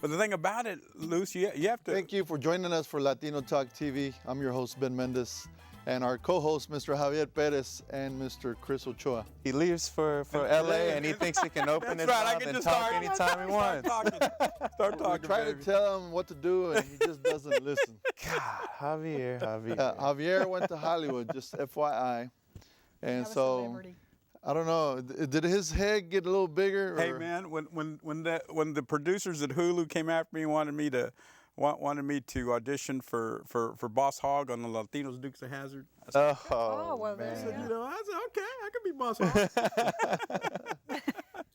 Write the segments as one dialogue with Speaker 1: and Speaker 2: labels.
Speaker 1: But the thing about it, Lucy, you have to.
Speaker 2: Thank you for joining us for Latino Talk TV. I'm your host, Ben Mendez, and our co-host, Mr. Javier Perez and Mr. Chris Ochoa.
Speaker 3: He leaves for LA and he thinks he can open his mouth and talk anytime he wants.
Speaker 1: Start talking.
Speaker 2: Try to tell him what to do and he just doesn't listen.
Speaker 3: God, Javier.
Speaker 2: Javier went to Hollywood, just FYI. And so, I don't know, did his head get a little bigger? Or?
Speaker 1: Hey man, when the producers at Hulu came after me and wanted me to audition for Boss Hogg on the Latinos Dukes of Hazzard.
Speaker 3: Well,
Speaker 1: I said, I said, okay, I could be Boss Hogg.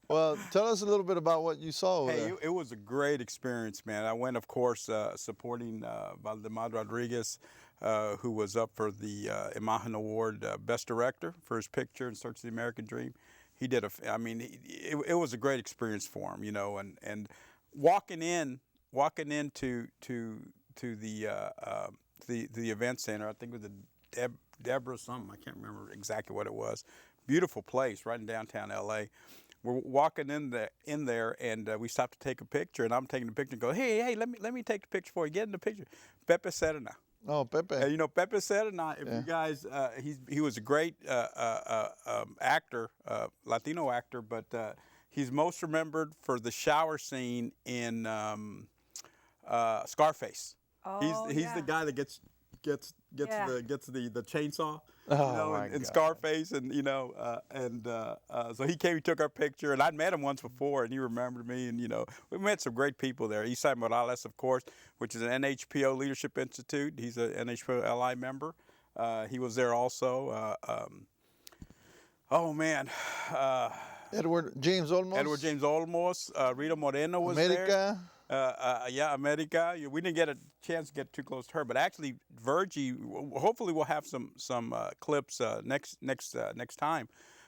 Speaker 2: Well, tell us a little bit about what you saw over there.
Speaker 1: It was a great experience, man. I went, of course, supporting Valdemar Rodriguez, who was up for the Imagen Award Best Director for his picture in Search of the American Dream. He did it was a great experience for him, and walking into the event center. I think it was the Deborah something. I can't remember exactly what it was. Beautiful place right in downtown LA. We're walking in there, and we stopped to take a picture, and I'm taking the picture and go, hey, let me take the picture for you. Get in the picture. Pepe Serna.
Speaker 2: Oh, Pepe.
Speaker 1: Pepe Serna, if you guys, he was a great actor, Latino actor, but he's most remembered for the shower scene in Scarface.
Speaker 4: Oh,
Speaker 1: he's the guy that gets the chainsaw, in Scarface, and so he took our picture, and I'd met him once before, and he remembered me, and we met some great people there. Isai Morales, of course, which is an NHPO Leadership Institute. He's an NHPO LI member. He was there also.
Speaker 2: Edward James
Speaker 1: Olmos. Rita Moreno was there. America. We didn't get a chance to get too close to her, but actually, Virgie. Hopefully, we'll have some clips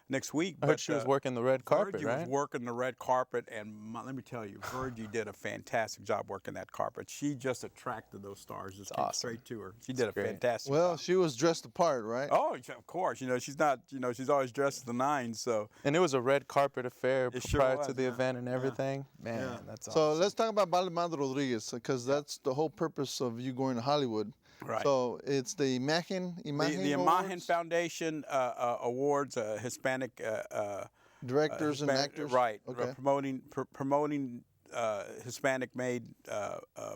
Speaker 1: next week.
Speaker 3: I heard she was working the red carpet,
Speaker 1: Virgie
Speaker 3: right?
Speaker 1: was working the red carpet, and let me tell you, Virgie did a fantastic job working that carpet. She just attracted those stars. Just came straight to her. She did a fantastic job.
Speaker 2: Well, she was dressed the part, right?
Speaker 1: Oh, of course. She's not. She's always dressed to the nines. So.
Speaker 3: And it was a red carpet affair prior to the event and everything.
Speaker 1: Yeah.
Speaker 3: Man, that's
Speaker 2: so
Speaker 3: awesome.
Speaker 2: let's talk about Valdemar Rodriguez, because that's the whole purpose of you going to Hollywood.
Speaker 1: Right.
Speaker 2: So it's the Imagen
Speaker 1: the Imagen Foundation awards, Hispanic
Speaker 2: directors and actors.
Speaker 1: Right.
Speaker 2: Okay.
Speaker 1: Promoting Hispanic-made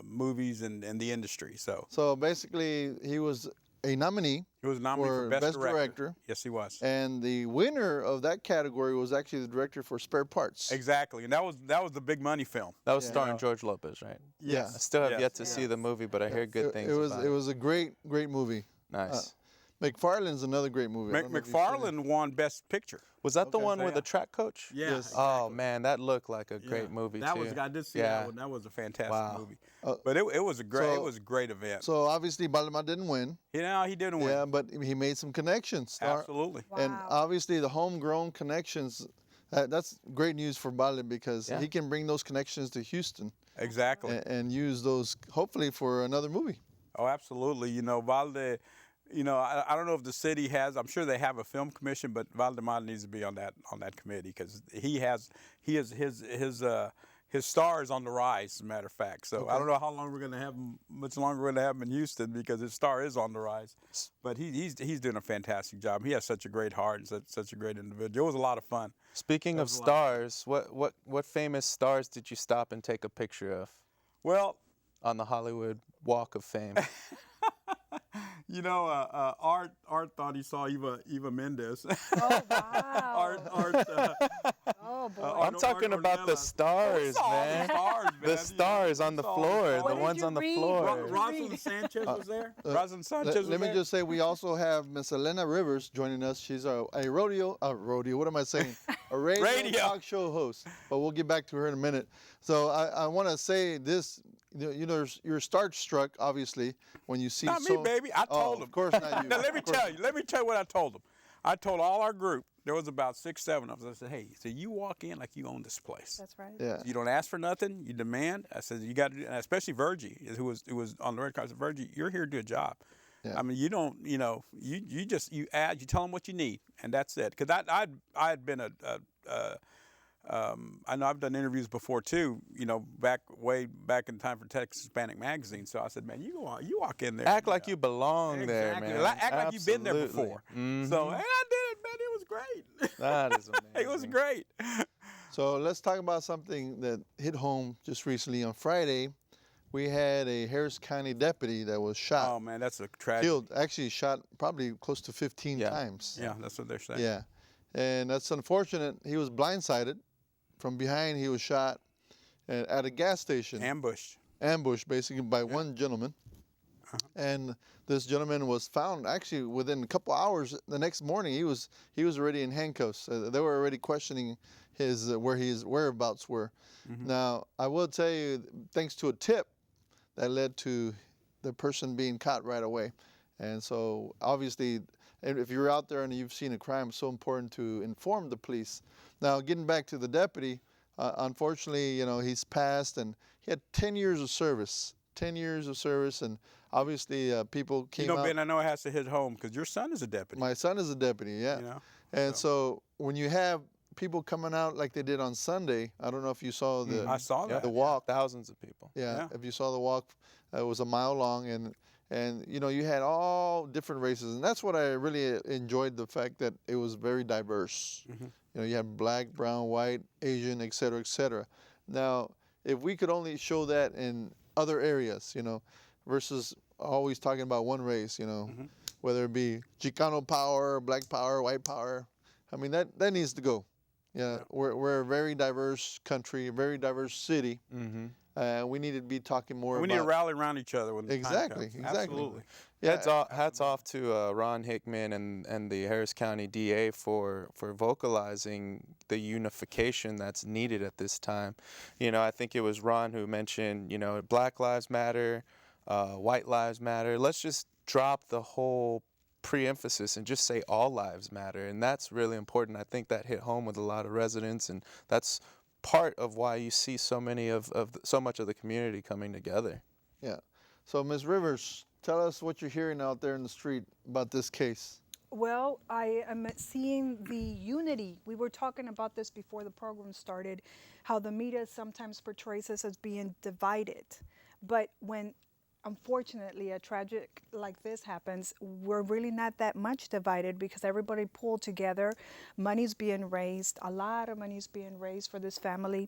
Speaker 1: movies and the industry.
Speaker 2: So basically, he was a nominee.
Speaker 1: He was nominated for Best Director. Yes, he was.
Speaker 2: And the winner of that category was actually the director for Spare Parts.
Speaker 1: Exactly, and that was the big money film.
Speaker 3: That was starring George Lopez, right?
Speaker 1: Yes.
Speaker 3: I still have yet to see the movie, but I hear good things about it.
Speaker 2: It was a great movie.
Speaker 3: Nice.
Speaker 2: McFarlane's another great movie.
Speaker 1: McFarlane won Best Picture.
Speaker 3: Was that the one with the track coach?
Speaker 1: Yeah.
Speaker 2: Yes.
Speaker 3: Oh man, that looked like a great movie too.
Speaker 1: I did see that one. That was a fantastic movie. But it was a great event.
Speaker 2: So obviously Valdemar didn't win.
Speaker 1: He didn't win.
Speaker 2: Yeah, but he made some connections.
Speaker 1: Absolutely.
Speaker 4: Wow.
Speaker 2: And obviously the homegrown connections. That's great news for Valdemar, because he can bring those connections to Houston.
Speaker 1: Exactly.
Speaker 2: And use those hopefully for another movie.
Speaker 1: Oh, absolutely. Valde. I don't know if the city has. I'm sure they have a film commission, but Valdemar needs to be on that committee, because his star is on the rise, as a matter of fact. So I don't know how long we're going to have him. Much longer we're going to have him in Houston, because his star is on the rise. But he's doing a fantastic job. He has such a great heart and such a great individual. It was a lot of fun.
Speaker 3: Speaking of stars, what famous stars did you stop and take a picture of?
Speaker 1: Well,
Speaker 3: on the Hollywood Walk of Fame.
Speaker 1: Art thought he saw Eva Mendes.
Speaker 4: Oh, wow.
Speaker 1: Oh, boy.
Speaker 3: I'm talking about the stars, man. The stars on the floor, the ones on the floor.
Speaker 1: Rosalind Sanchez was there. Rosalind Sanchez was there.
Speaker 2: Let me just say, we also have Miss Elena Rivers joining us. She's a radio, what am I saying? A radio talk show host. But we'll get back to her in a minute. So I want to say this. You're starstruck, obviously, when you see.
Speaker 1: Not me, baby. I told him.
Speaker 2: Of course not you.
Speaker 1: Now let me tell you what I told him. I told all our group. There was about 6, 7 of us. I said, "Hey, so you walk in like you own this place.
Speaker 4: That's right.
Speaker 2: Yeah.
Speaker 1: You don't ask for nothing. You demand." I said, "You got to," and especially Virgie, who was on the red carpet. Virgie, you're here to do a job. Yeah. I mean, you don't. You tell them what you need, and that's it. Because I had been I know I've done interviews before too. Way back in time for Texas Hispanic Magazine. So I said, man, you walk in there.
Speaker 3: Act like you belong there,
Speaker 1: Exactly.
Speaker 3: man.
Speaker 1: Act like you've been there
Speaker 3: Absolutely.
Speaker 1: before.
Speaker 3: Mhm.
Speaker 1: So and I did it, man. It was great.
Speaker 3: That is amazing.
Speaker 1: It was great.
Speaker 2: So let's talk about something that hit home just recently. On Friday, we had a Harris County deputy that was shot.
Speaker 1: Oh man, that's a tragedy.
Speaker 2: Killed, actually shot probably close to 15 times.
Speaker 1: Yeah, that's what they're saying.
Speaker 2: Yeah, and that's unfortunate. He was blindsided. From behind, he was shot at a gas station. Ambushed, basically, by one gentleman. And this gentleman was found actually within a couple hours. The next morning, he was already in handcuffs. They were already questioning his where his whereabouts were. Now, I will tell you, thanks to a tip that led to the person being caught right away. And so, obviously, if you're out there and you've seen a crime, it's so important to inform the police. Now, getting back to the deputy, unfortunately, he's passed, and he had 10 years of service. 10 years of service, and obviously people came out.
Speaker 1: Ben, I know it has to hit home because your son is a deputy.
Speaker 2: My son is a deputy, yeah. And so when you have people coming out like they did on Sunday, I don't know if you saw
Speaker 1: I saw that.
Speaker 2: The walk.
Speaker 3: Thousands of people.
Speaker 2: Yeah, if you saw the walk, it was a mile long, and you had all different races, and that's what I really enjoyed, the fact that it was very diverse. You had black, brown, white, Asian, et cetera, et cetera. Now, if we could only show that in other areas, versus always talking about one race, whether it be Chicano power, black power, white power, I mean, that needs to go. Yeah, we're a very diverse country, a very diverse city. We need to be talking more about...
Speaker 1: We need to rally around each other when the time comes.
Speaker 2: Exactly.
Speaker 1: Absolutely.
Speaker 3: Yeah, hats off to Ron Hickman and the Harris County DA for vocalizing the unification that's needed at this time. I think it was Ron who mentioned, Black Lives Matter, White Lives Matter. Let's just drop the whole pre-emphasis and just say all lives matter, and that's really important. I think that hit home with a lot of residents, and that's part of why you see so much of the community coming together.
Speaker 2: Yeah. So, Ms. Rivers, tell us what you're hearing out there in the street about this case.
Speaker 4: Well, I am seeing the unity. We were talking about this before the program started, how the media sometimes portrays us as being divided. But when, unfortunately, a tragic like this happens, we're really not that much divided because everybody pulled together. Money's being raised, a lot of money's being raised for this family.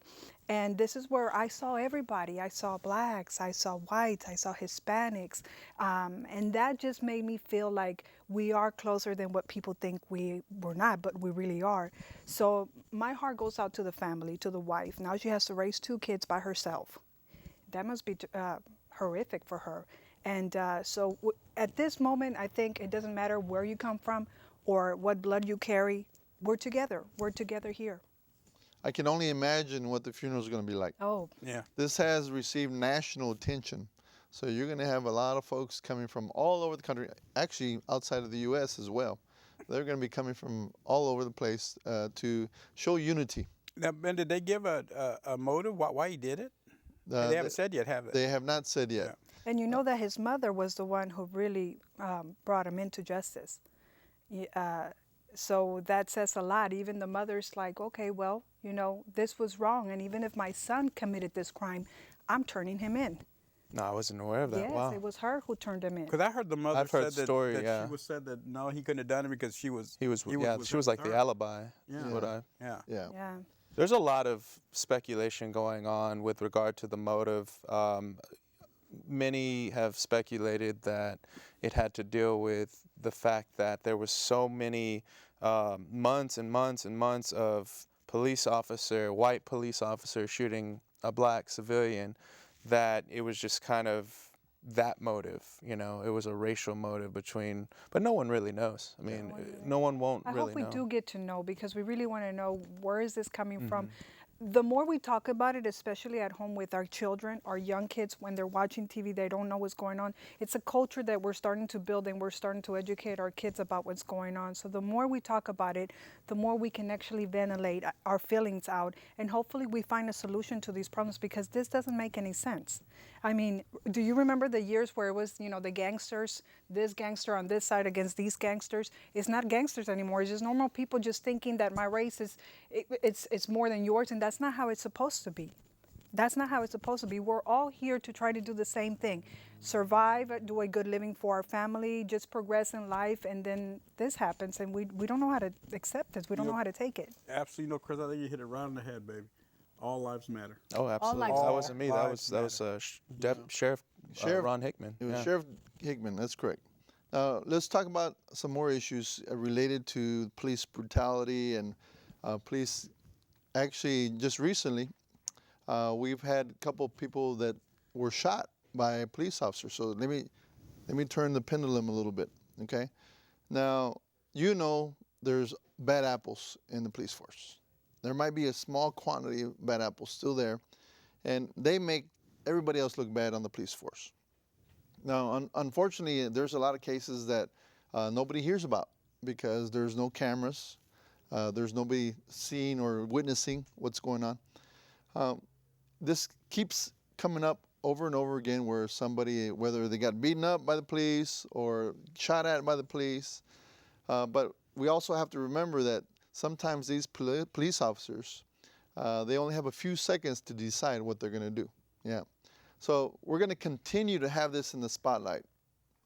Speaker 4: And this is where I saw everybody. I saw blacks, I saw whites, I saw Hispanics. And that just made me feel like we are closer than what people think we're not, but we really are. So my heart goes out to the family, to the wife. Now she has to raise 2 kids by herself. That must be horrific for her. And so at this moment, I think it doesn't matter where you come from or what blood you carry. We're together. We're together here.
Speaker 2: I can only imagine what the funeral is going to be like.
Speaker 4: Oh.
Speaker 1: Yeah.
Speaker 2: This has received national attention. So you're going to have a lot of folks coming from all over the country, actually outside of the U.S. as well. They're going to be coming from all over the place to show unity.
Speaker 1: Now, Ben, did they give a motive why he did it? They haven't said yet, have they?
Speaker 2: They have not said yet.
Speaker 1: Yeah.
Speaker 4: And you know that his mother was the one who really brought him into justice. So that says a lot. Even the mother's like, okay, well, this was wrong. And even if my son committed this crime, I'm turning him in.
Speaker 3: No, I wasn't aware of that.
Speaker 4: Yes,
Speaker 3: wow.
Speaker 4: It was her who turned him in.
Speaker 1: Because I heard the mother
Speaker 3: I've heard
Speaker 1: said
Speaker 3: the story,
Speaker 1: that she said that no, he couldn't have done it because she was.
Speaker 3: She was like the alibi.
Speaker 1: Yeah.
Speaker 3: There's a lot of speculation going on with regard to the motive. Many have speculated that it had to deal with the fact that there was so many months and months and months of white police officer shooting a black civilian, that it was just kind of that motive. It was a racial motive but no one really knows. I mean, no one won't really know.
Speaker 4: I hope we do get to know, because we really want to know, where is this coming from? the more we talk about it, especially at home with our children, our young kids, when they're watching TV, they don't know what's going on. It's a culture that we're starting to build, and we're starting to educate our kids about what's going on. So the more we talk about it, the more we can actually ventilate our feelings out, and hopefully we find a solution to these problems, because this doesn't make any sense. I mean, do you remember the years where it was, the gangsters, this gangster on this side against these gangsters? It's not gangsters anymore. It's just normal people just thinking that my race is, it's more than yours, and that's not how it's supposed to be. That's not how it's supposed to be. We're all here to try to do the same thing. Survive, do a good living for our family, just progress in life, and then this happens, and we don't know how to accept this. We don't know how to take it.
Speaker 1: Absolutely, Chris, I think you hit it right on the head, baby. All lives matter.
Speaker 3: Oh, absolutely.
Speaker 4: lives
Speaker 3: That wasn't me. That was Sheriff Ron Hickman.
Speaker 2: It was Sheriff Hickman. That's correct. Let's talk about some more issues related to police brutality and police. Actually, just recently, we've had a couple of people that were shot by a police officer. So let me turn the pendulum a little bit. Okay. Now, there's bad apples in the police force. There might be a small quantity of bad apples still there, and they make everybody else look bad on the police force. Now, unfortunately, there's a lot of cases that nobody hears about because there's no cameras, there's nobody seeing or witnessing what's going on. This keeps coming up over and over again where somebody, whether they got beaten up by the police or shot at by the police, but we also have to remember that sometimes these police officers, they only have a few seconds to decide what they're going to do. Yeah. So we're going to continue to have this in the spotlight.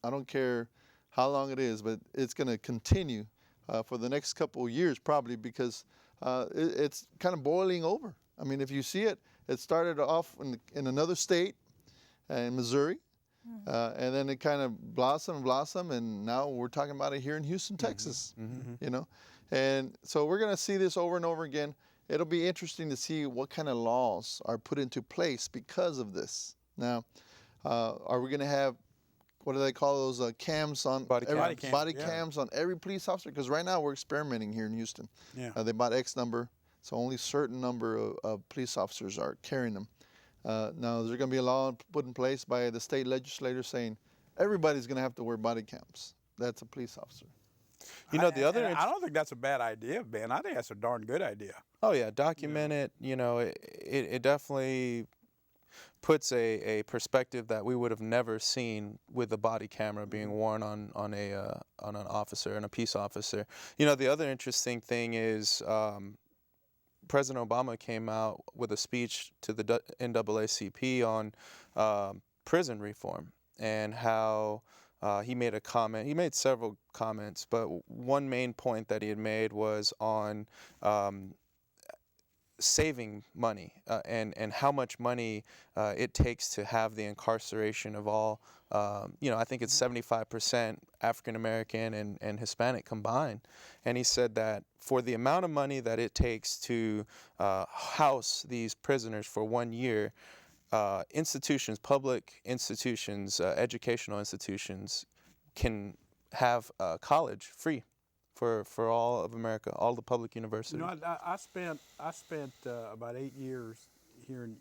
Speaker 2: I don't care how long it is, but it's going to continue for the next couple of years probably, because it's kind of boiling over. I mean, if you see it, it started off in another state, in Missouri, and then it kind of blossomed, and now we're talking about it here in Houston, Texas. And so we're going to see this over and over again. It'll be interesting to see what kind of laws are put into place because of this. Now, are we going to have, what do they call those cams on
Speaker 3: body
Speaker 2: cams on every police officer? Because right now we're experimenting here in Houston.
Speaker 1: Yeah.
Speaker 2: They bought X number, so only a certain number of police officers are carrying them. Now, is there going to be a law put in place by the state legislator saying everybody's going to have to wear body cams? That's a police officer.
Speaker 3: I
Speaker 1: don't think that's a bad idea, Ben. I think that's a darn good idea.
Speaker 3: Oh yeah, document it. It definitely puts a perspective that we would have never seen with the body camera being worn on an officer and a peace officer. The other interesting thing is President Obama came out with a speech to the NAACP on prison reform and how he made a comment. He made several comments, but one main point that he had made was on saving money and how much money it takes to have the incarceration of all, I think it's 75% African American and Hispanic combined. And he said that for the amount of money that it takes to house these prisoners for 1 year, institutions, public institutions, educational institutions can have college free for all of America, all the public universities.
Speaker 1: I spent about 8 years here in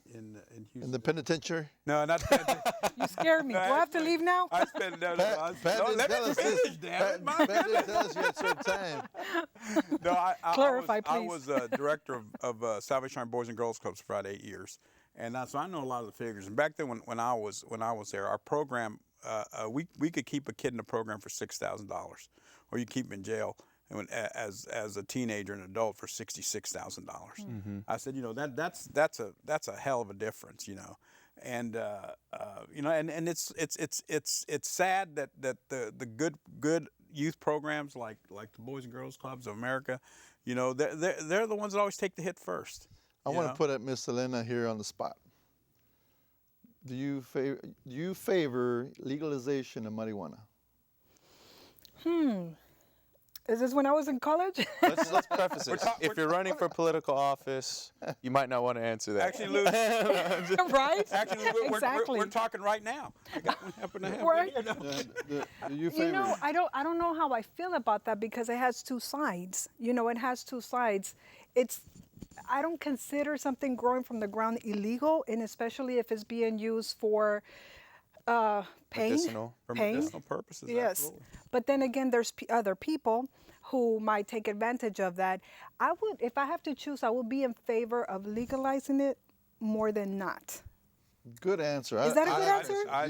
Speaker 1: Houston.
Speaker 2: In the penitentiary?
Speaker 1: No, not the penitentiary.
Speaker 4: You scared me. Do I have to leave now?
Speaker 1: I spent
Speaker 2: Pat didn't tell us you had served time.
Speaker 1: No,
Speaker 4: Clarify,
Speaker 1: I
Speaker 4: please.
Speaker 1: was director of Salvation Army Boys and Girls Clubs for about 8 years, and so I know a lot of the figures. And back then, when I was there, our program we could keep a kid in the program for $6,000, or you keep him in jail as a teenager and adult for $66,000. Mm-hmm. I said, that's a hell of a difference, and and it's sad that the good youth programs like the Boys and Girls Clubs of America, they're the ones that always take the hit first.
Speaker 2: I want to put Miss Elena here on the spot. Do you favor legalization of marijuana?
Speaker 4: Is this when I was in college?
Speaker 3: Let's preface this. If you're running for political office, you might not want to answer that.
Speaker 1: Actually, Lou,
Speaker 4: Right?
Speaker 1: Actually,
Speaker 4: Exactly.
Speaker 1: we're talking right now. I got one happen to have.
Speaker 4: Right.
Speaker 2: Do you favor?
Speaker 4: I don't know how I feel about that, because it has two sides. It has two sides. It's I don't consider something growing from the ground illegal, and especially if it's being used for pain.
Speaker 3: Medicinal.
Speaker 1: For
Speaker 4: Pain.
Speaker 1: medicinal purposes,
Speaker 4: Yes.
Speaker 1: absolutely.
Speaker 4: But then again, there's other people who might take advantage of that. I would, if I have to choose, I would be in favor of legalizing it more than not.
Speaker 2: Good answer.
Speaker 4: Is that a good answer?
Speaker 2: How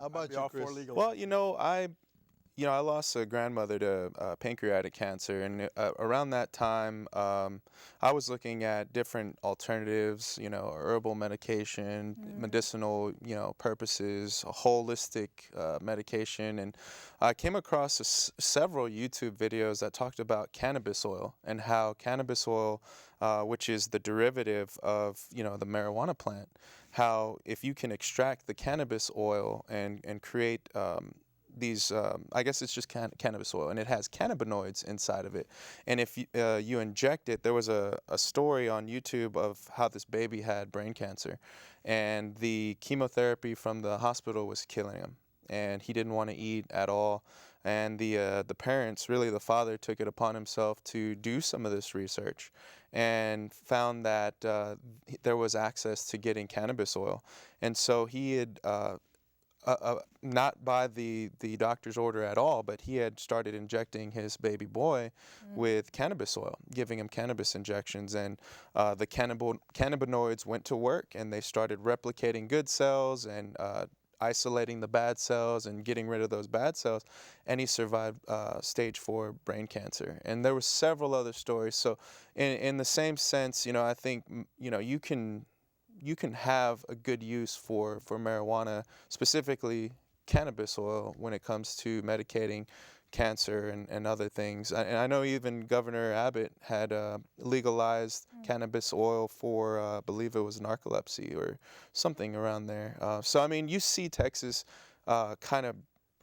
Speaker 2: about
Speaker 1: I'd be
Speaker 2: you,
Speaker 1: all for
Speaker 2: Chris?
Speaker 1: legal.
Speaker 3: Well, I lost a grandmother to pancreatic cancer, and around that time, I was looking at different alternatives, herbal medication, medicinal, purposes, holistic medication, and I came across several YouTube videos that talked about cannabis oil and how cannabis oil, which is the derivative of, the marijuana plant, how if you can extract the cannabis oil and create these, I guess it's just cannabis oil, and it has cannabinoids inside of it. And if you inject it, there was a story on YouTube of how this baby had brain cancer, and the chemotherapy from the hospital was killing him, and he didn't want to eat at all. And the parents, really the father, took it upon himself to do some of this research and found that there was access to getting cannabis oil. And so he had not by the doctor's order at all, but he had started injecting his baby boy with cannabis oil, giving him cannabis injections, and the cannabinoids went to work, and they started replicating good cells and isolating the bad cells and getting rid of those bad cells, and he survived stage 4 brain cancer. And there were several other stories. So in the same sense, I think you can have a good use for marijuana, specifically cannabis oil, when it comes to medicating cancer and other things. And I know even Governor Abbott had legalized cannabis oil for, I believe it was narcolepsy or something around there. So, I mean, you see Texas kind of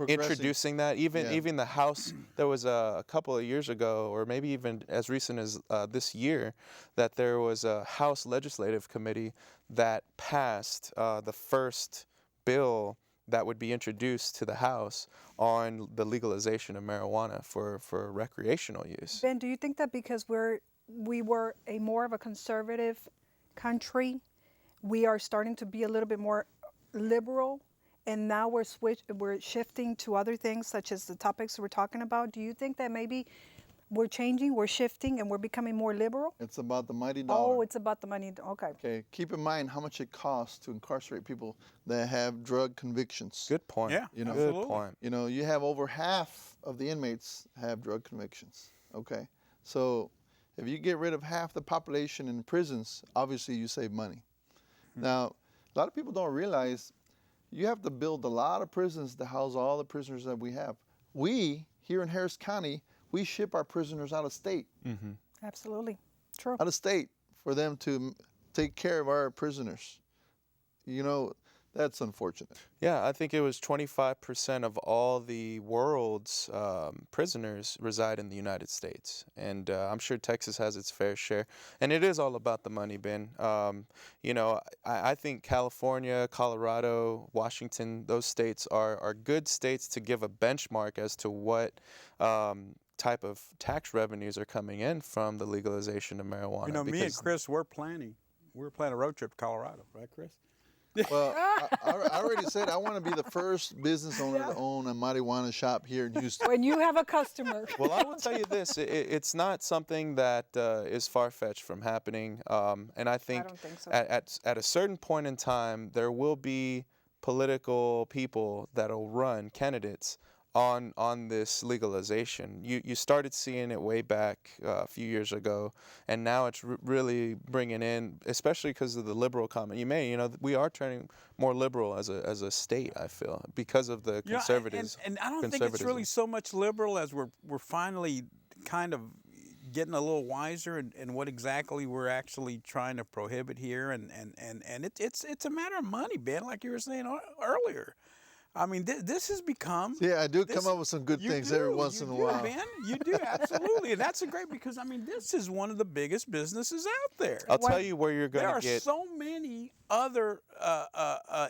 Speaker 3: introducing that. Even the House, there was a couple of years ago, or maybe even as recent as this year, that there was a House Legislative Committee that passed the first bill that would be introduced to the House on the legalization of marijuana for recreational use.
Speaker 4: Ben, do you think that because we were a more of a conservative country, we are starting to be a little bit more liberal, and now we're shifting to other things such as the topics we're talking about? Do you think that maybe we're changing, we're shifting, and we're becoming more liberal?
Speaker 2: It's about the mighty dollar.
Speaker 4: Oh, it's about the money. Okay.
Speaker 2: Okay. Keep in mind how much it costs to incarcerate people that have drug convictions.
Speaker 3: Good point.
Speaker 1: Yeah,
Speaker 2: You know,
Speaker 1: absolutely.
Speaker 3: Good point.
Speaker 2: You have over half of the inmates have drug convictions. Okay. So if you get rid of half the population in prisons, obviously you save money. Now, a lot of people don't realize you have to build a lot of prisons to house all the prisoners that we have. We, here in Harris County, we ship our prisoners out of state.
Speaker 4: Absolutely. True.
Speaker 2: Out of state for them to take care of our prisoners. That's unfortunate.
Speaker 3: Yeah, I think it was 25% of all the world's prisoners reside in the United States. And I'm sure Texas has its fair share. And it is all about the money, Ben. I think California, Colorado, Washington, those states are good states to give a benchmark as to what type of tax revenues are coming in from the legalization of marijuana.
Speaker 1: Me and Chris, we're planning a road trip to Colorado, right, Chris?
Speaker 2: Well, I already said I want to be the first business owner to own a marijuana shop here in Houston.
Speaker 4: When you have a customer.
Speaker 3: Well, I will tell you this: it's not something that is far-fetched from happening, and I think,
Speaker 4: don't think so.
Speaker 3: at a certain point in time, there will be political people that'll run candidates on this legalization. You started seeing it way back a few years ago, and now it's really bringing in, especially because of the liberal comment you made. We are turning more liberal as a state, I feel, because of the conservatives.
Speaker 1: And I don't think it's really so much liberal as we're finally kind of getting a little wiser in what exactly we're actually trying to prohibit here, and it's a matter of money, Ben, like you were saying earlier. I mean, this has become...
Speaker 2: Yeah, I do come up with some good things every once in a while.
Speaker 1: Ben, you do, absolutely. And that's great because, this is one of the biggest businesses out there.
Speaker 3: I'll tell you where you're going to get...
Speaker 1: There are so many other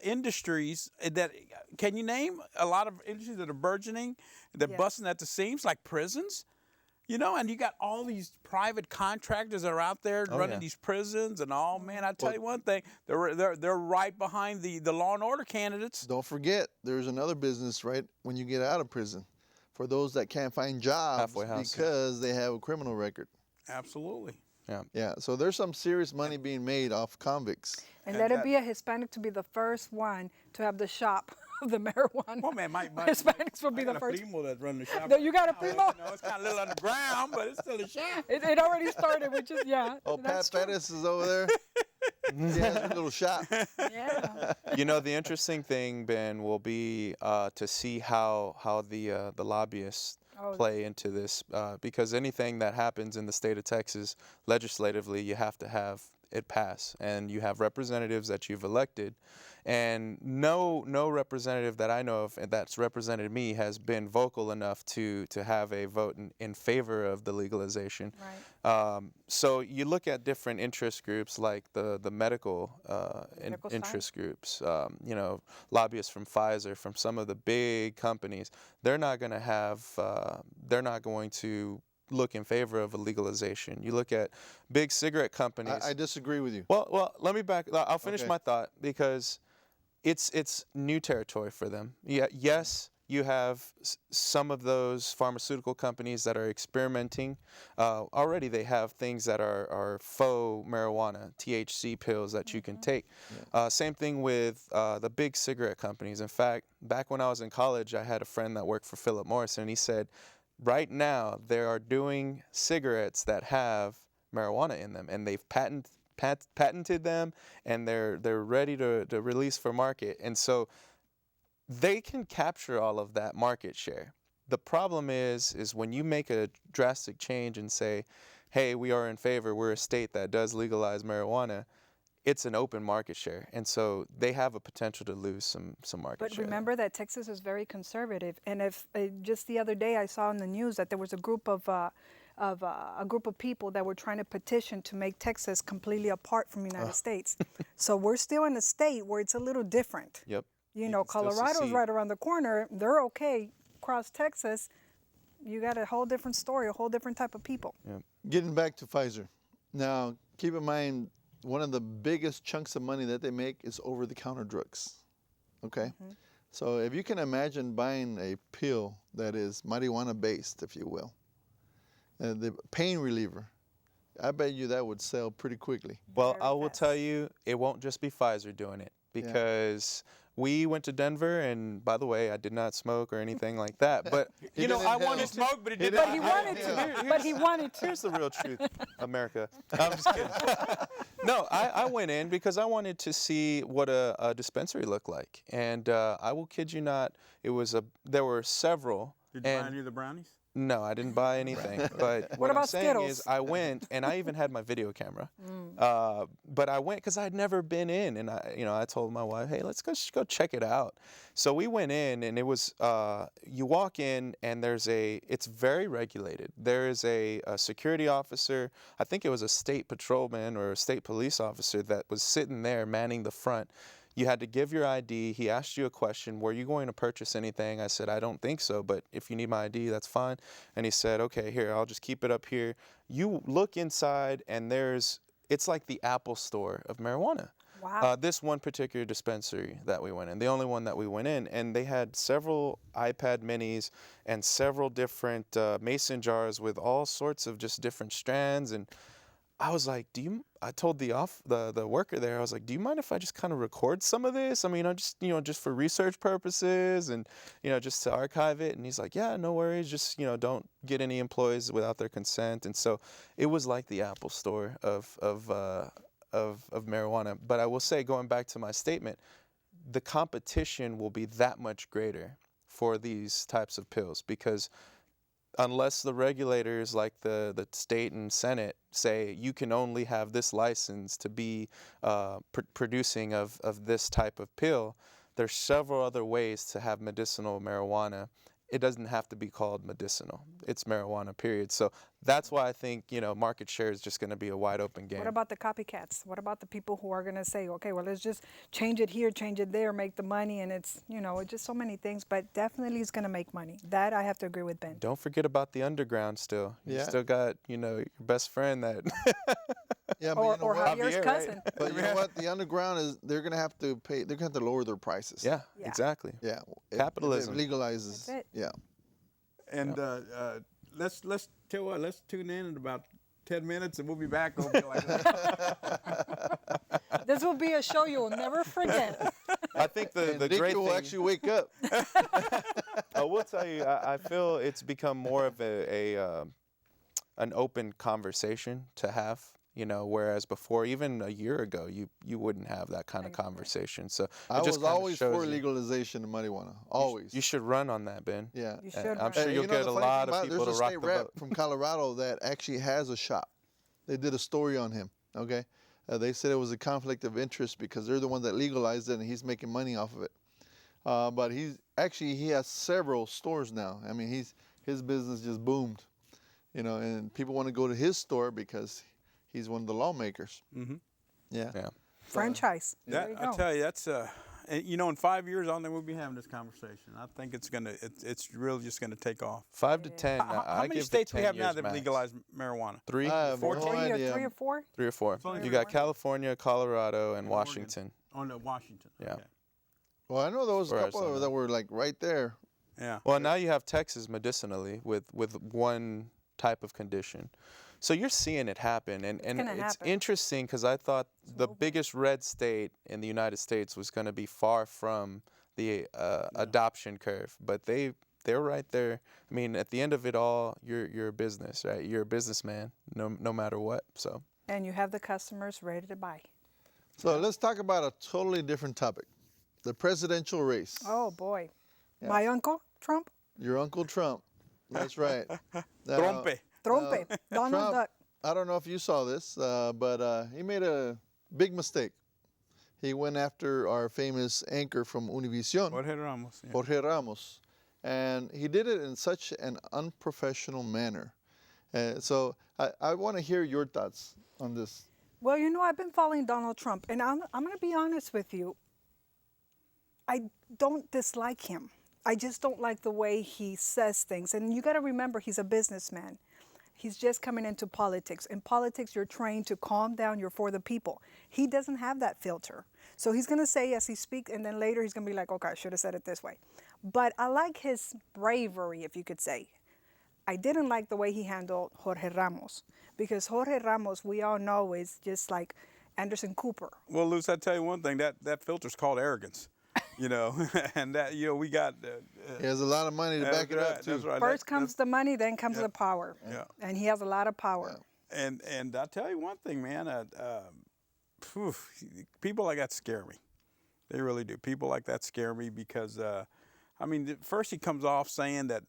Speaker 1: industries that... Can you name a lot of industries that are burgeoning, that busting at the seams, like prisons? You know, and you got all these private contractors that are out there running these prisons and all. Man, I tell you one thing, they're right behind the law and order candidates.
Speaker 2: Don't forget, there's another business right when you get out of prison, for those that can't find jobs because they have a criminal record.
Speaker 1: Absolutely.
Speaker 2: Yeah. So there's some serious money being made off convicts.
Speaker 4: And let it be a Hispanic to be the first one to have the shop of the marijuana.
Speaker 1: Well, man,
Speaker 4: Hispanics will be the first.
Speaker 1: Primo that's running the shop.
Speaker 4: You got a primo?
Speaker 1: You know, it's kind of a little underground, but it's still a shop.
Speaker 4: It already started, which is,
Speaker 2: Oh, Pat Pettis is over there. He has a little shop.
Speaker 4: Yeah.
Speaker 3: You know, the interesting thing, Ben, will be to see how the lobbyists play into this, because anything that happens in the state of Texas legislatively, you have to have it pass, and you have representatives that you've elected, and no representative that I know of that's represented me has been vocal enough to have a vote in favor of the legalization.
Speaker 4: Right.
Speaker 3: So you look at different interest groups like the medical interest groups, you know, lobbyists from Pfizer, from some of the big companies. They're not going to look in favor of a legalization. You look at big cigarette companies.
Speaker 2: I disagree with you.
Speaker 3: Well, let me back. I'll finish my thought, because it's new territory for them. Yeah, yes, you have some of those pharmaceutical companies that are experimenting. Already they have things that are faux marijuana, THC pills that you can take. Same thing with the big cigarette companies. In fact, back when I was in college, I had a friend that worked for Philip Morris, and he said, right now, they are doing cigarettes that have marijuana in them, and they've patented them, and they're ready to release for market. And so they can capture all of that market share. The problem is when you make a drastic change and say, hey, we are in favor, we're a state that does legalize marijuana, it's an open market share, and so they have a potential to lose some market share.
Speaker 4: But remember that Texas is very conservative, and if just the other day I saw in the news that there was a group of people that were trying to petition to make Texas completely apart from the United States. So we're still in a state where it's a little different.
Speaker 3: Yep.
Speaker 4: You know, Colorado's right around the corner. They're okay. Across Texas, you got a whole different story, a whole different type of people.
Speaker 3: Yep.
Speaker 2: Getting back to Pfizer. Now, keep in mind, one of the biggest chunks of money that they make is over-the-counter drugs, okay? So if you can imagine buying a pill that is marijuana-based, if you will, the pain reliever, I bet you that would sell pretty quickly.
Speaker 3: Well, I will tell you, it won't just be Pfizer doing it, because we went to Denver, and by the way, I did not smoke or anything like that. But you know, I wanted to
Speaker 1: smoke, but
Speaker 4: he wanted to. But he wanted to.
Speaker 3: Here's the real truth, America. I'm just kidding. No, I went in because I wanted to see what a dispensary looked like, and I will kid you not, there were several.
Speaker 1: Did you buy any of the brownies?
Speaker 3: No, I didn't buy anything. But what I'm saying
Speaker 4: Skittles?
Speaker 3: is, I went, and I even had my video camera. But I went because I'd never been in, and I told my wife, hey, let's go check it out. So we went in, and it was you walk in, and it's very regulated. There is a security officer. I think it was a state patrolman or a state police officer that was sitting there manning the front. You had to give your ID. He asked you a question. Were you going to purchase anything? I said, I don't think so, but if you need my ID, that's fine. And he said, okay, here, I'll just keep it up here. You look inside, and it's like the Apple store of marijuana.
Speaker 4: Wow.
Speaker 3: This one particular dispensary that we went in, the only one that we went in, and they had several iPad minis and several different mason jars with all sorts of just different strands. And I was like, I told the worker there, I was like, do you mind if I just kind of record some of this? I mean, just for research purposes and, just to archive it. And he's like, yeah, no worries. Just, don't get any employees without their consent. And so it was like the Apple store of marijuana. But I will say, going back to my statement, the competition will be that much greater for these types of pills, because unless the regulators like the state and Senate say you can only have this license to be producing of this type of pill, there's several other ways to have medicinal marijuana it doesn't have to be called medicinal. It's marijuana, period. So that's why I think, market share is just going to be a wide open game.
Speaker 4: What about the copycats? What about the people who are going to say, okay, well, let's just change it here, change it there, make the money, and it's, it's just so many things, but definitely it's going to make money. That I have to agree with Ben.
Speaker 3: Don't forget about the underground still. You
Speaker 2: Yeah.
Speaker 3: still got, your best friend that...
Speaker 2: Yeah, but
Speaker 4: Or Javier's
Speaker 3: Javier,
Speaker 4: cousin.
Speaker 3: right?
Speaker 2: But you know what? The underground is, they're going to have to pay, they're going to have to lower their prices.
Speaker 3: Yeah,
Speaker 4: Yeah.
Speaker 3: exactly.
Speaker 2: Yeah.
Speaker 3: Capitalism.
Speaker 2: It legalizes.
Speaker 4: That's it.
Speaker 2: Yeah.
Speaker 1: And let's tell you what, let's tune in about 10 minutes and we'll be back. We'll be like
Speaker 4: This will be a show you'll never forget.
Speaker 3: I think the
Speaker 2: Nicky
Speaker 3: great
Speaker 2: will
Speaker 3: thing...
Speaker 2: actually wake up.
Speaker 3: I will tell you, I feel it's become more of an open conversation to have. Whereas before, even a year ago, you wouldn't have that kind of conversation. So
Speaker 2: I
Speaker 3: just
Speaker 2: was always
Speaker 3: shows
Speaker 2: for
Speaker 3: you.
Speaker 2: legalization of marijuana. Always.
Speaker 3: You should run on that, Ben.
Speaker 2: Yeah.
Speaker 4: You should.
Speaker 3: I'm sure you'll
Speaker 2: you know,
Speaker 3: get
Speaker 2: the
Speaker 3: a
Speaker 2: funny
Speaker 3: lot
Speaker 2: thing
Speaker 3: of
Speaker 2: about it,
Speaker 3: people to
Speaker 2: there's a
Speaker 3: rock
Speaker 2: state
Speaker 3: the
Speaker 2: rep
Speaker 3: vote.
Speaker 2: from Colorado that actually has a shop. They did a story on him. Okay. They said it was a conflict of interest because they're the ones that legalized it and he's making money off of it. But he has several stores now. I mean, his business just boomed, and people want to go to his store because he's one of the lawmakers.
Speaker 1: Mm-hmm.
Speaker 2: Yeah.
Speaker 3: Yeah.
Speaker 4: Franchise. There you
Speaker 1: I
Speaker 4: go.
Speaker 1: tell you, that's in 5 years, I don't think we'll be having this conversation. I think it's really just gonna take off.
Speaker 3: 5 to 10.
Speaker 1: How
Speaker 3: I
Speaker 1: many
Speaker 3: give
Speaker 1: states
Speaker 3: it
Speaker 1: we
Speaker 3: 10
Speaker 1: have now
Speaker 3: years
Speaker 1: that
Speaker 3: max.
Speaker 1: legalized marijuana?
Speaker 3: 3,
Speaker 2: I have
Speaker 3: 4,
Speaker 2: no
Speaker 4: 3
Speaker 2: idea.
Speaker 4: or 4?
Speaker 3: 3 or 4.
Speaker 1: only
Speaker 3: You got
Speaker 1: 4.
Speaker 3: California, Colorado, and
Speaker 1: And
Speaker 3: Washington.
Speaker 1: Oh no, Washington.
Speaker 3: Yeah.
Speaker 1: Okay.
Speaker 2: Well, I know there was a
Speaker 3: Or
Speaker 2: couple
Speaker 3: Arizona.
Speaker 2: that were like right there.
Speaker 1: Yeah.
Speaker 3: Well, now you have Texas medicinally with one type of condition. So you're seeing it happen, and
Speaker 4: gonna
Speaker 3: it's
Speaker 4: happen.
Speaker 3: interesting because I thought the
Speaker 4: moving.
Speaker 3: biggest red state in the United States was going to be far from the adoption curve, but they're right there. I mean, at the end of it all, you're a business, right? You're a businessman, no matter what. So
Speaker 4: And you have the customers ready to buy.
Speaker 2: So let's talk about a totally different topic. The presidential race.
Speaker 4: Oh, boy.
Speaker 2: Yeah.
Speaker 4: My uncle, Trump?
Speaker 2: Your Uncle Trump. That's right. Now,
Speaker 1: Trompe.
Speaker 4: Trompe. Donald
Speaker 2: Trump,
Speaker 4: Duck.
Speaker 2: I don't know if you saw this, but he made a big mistake. He went after our famous anchor from Univision,
Speaker 1: Jorge Ramos. Yeah.
Speaker 2: Jorge Ramos, and he did it in such an unprofessional manner. So I want to hear your thoughts on this.
Speaker 4: Well, I've been following Donald Trump, and I'm going to be honest with you. I don't dislike him. I just don't like the way he says things. And you got to remember, he's a businessman. He's just coming into politics. In politics, you're trained to calm down. You're for the people. He doesn't have that filter. So he's going to say as he speaks, and then later he's going to be like, okay, I should have said it this way. But I like his bravery, if you could say. I didn't like the way he handled Jorge Ramos, because Jorge Ramos, we all know, is just like Anderson Cooper.
Speaker 1: Well, Luz, I tell you one thing. That filter's called arrogance. And that we got.
Speaker 2: He has a lot of money to back it up, too.
Speaker 1: That's right.
Speaker 4: First comes the money, then comes the power.
Speaker 1: Yeah.
Speaker 4: And he has a lot of power.
Speaker 2: Yeah.
Speaker 1: And I tell you one thing, man. People like that scare me. They really do. People like that scare me because, first he comes off saying that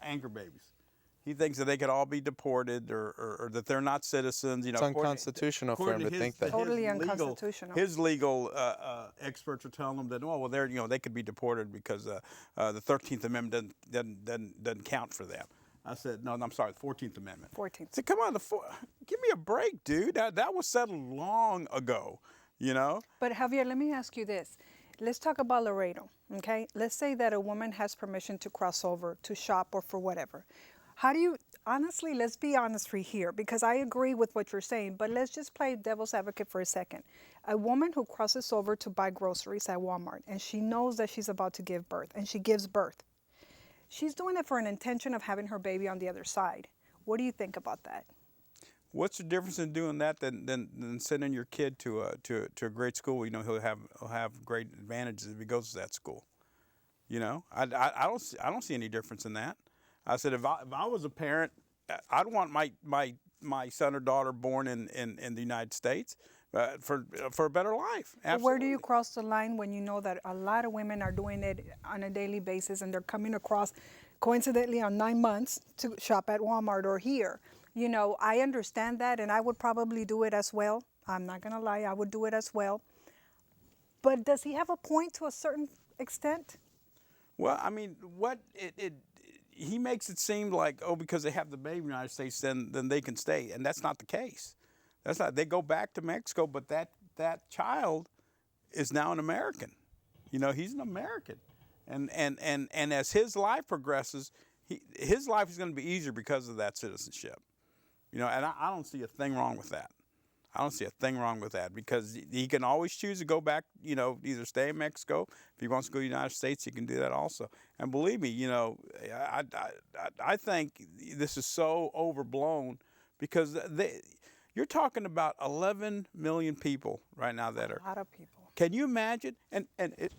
Speaker 1: anchor babies. He thinks that they could all be deported or that they're not citizens.
Speaker 3: it's unconstitutional for him to think that.
Speaker 4: Totally unconstitutional.
Speaker 1: His legal experts are telling him that they could be deported because the 13th Amendment doesn't count for them. I said no, I'm sorry, the 14th Amendment.
Speaker 4: 14th.
Speaker 1: I said, come on, give me a break, dude. That was settled long ago.
Speaker 4: But Javier, let me ask you this. Let's talk about Laredo, okay? Let's say that a woman has permission to cross over to shop or for whatever. How do you, honestly, let's be honest here, because I agree with what you're saying, but let's just play devil's advocate for a second. A woman who crosses over to buy groceries at Walmart, and she knows that she's about to give birth, and she gives birth. She's doing it for an intention of having her baby on the other side. What do you think about that?
Speaker 1: What's the difference in doing that than sending your kid to a great school? He'll have great advantages if he goes to that school. I don't see any difference in that. I said if I was a parent, I'd want my son or daughter born in the United States for a better life. Absolutely.
Speaker 4: Where do you cross the line when you know that a lot of women are doing it on a daily basis and they're coming across coincidentally on 9 months to shop at Walmart or here? I understand that, and I would probably do it as well. I'm not going to lie, I would do it as well. But does he have a point to a certain extent?
Speaker 1: Well, I mean, he makes it seem like, oh, because they have the baby in the United States, then they can stay, and that's not the case. That's not. They go back to Mexico, but that child is now an American. You know, he's an American, and as his life progresses, his life is going to be easier because of that citizenship. You know, and I don't see a thing wrong with that. I don't see a thing wrong with that because he can always choose to go back, you know, either stay in Mexico. If he wants to go to the United States, he can do that also. And believe me, you know, I think this is so overblown because you're talking about 11 million people right now that are.
Speaker 4: A lot of people.
Speaker 1: Can you imagine? And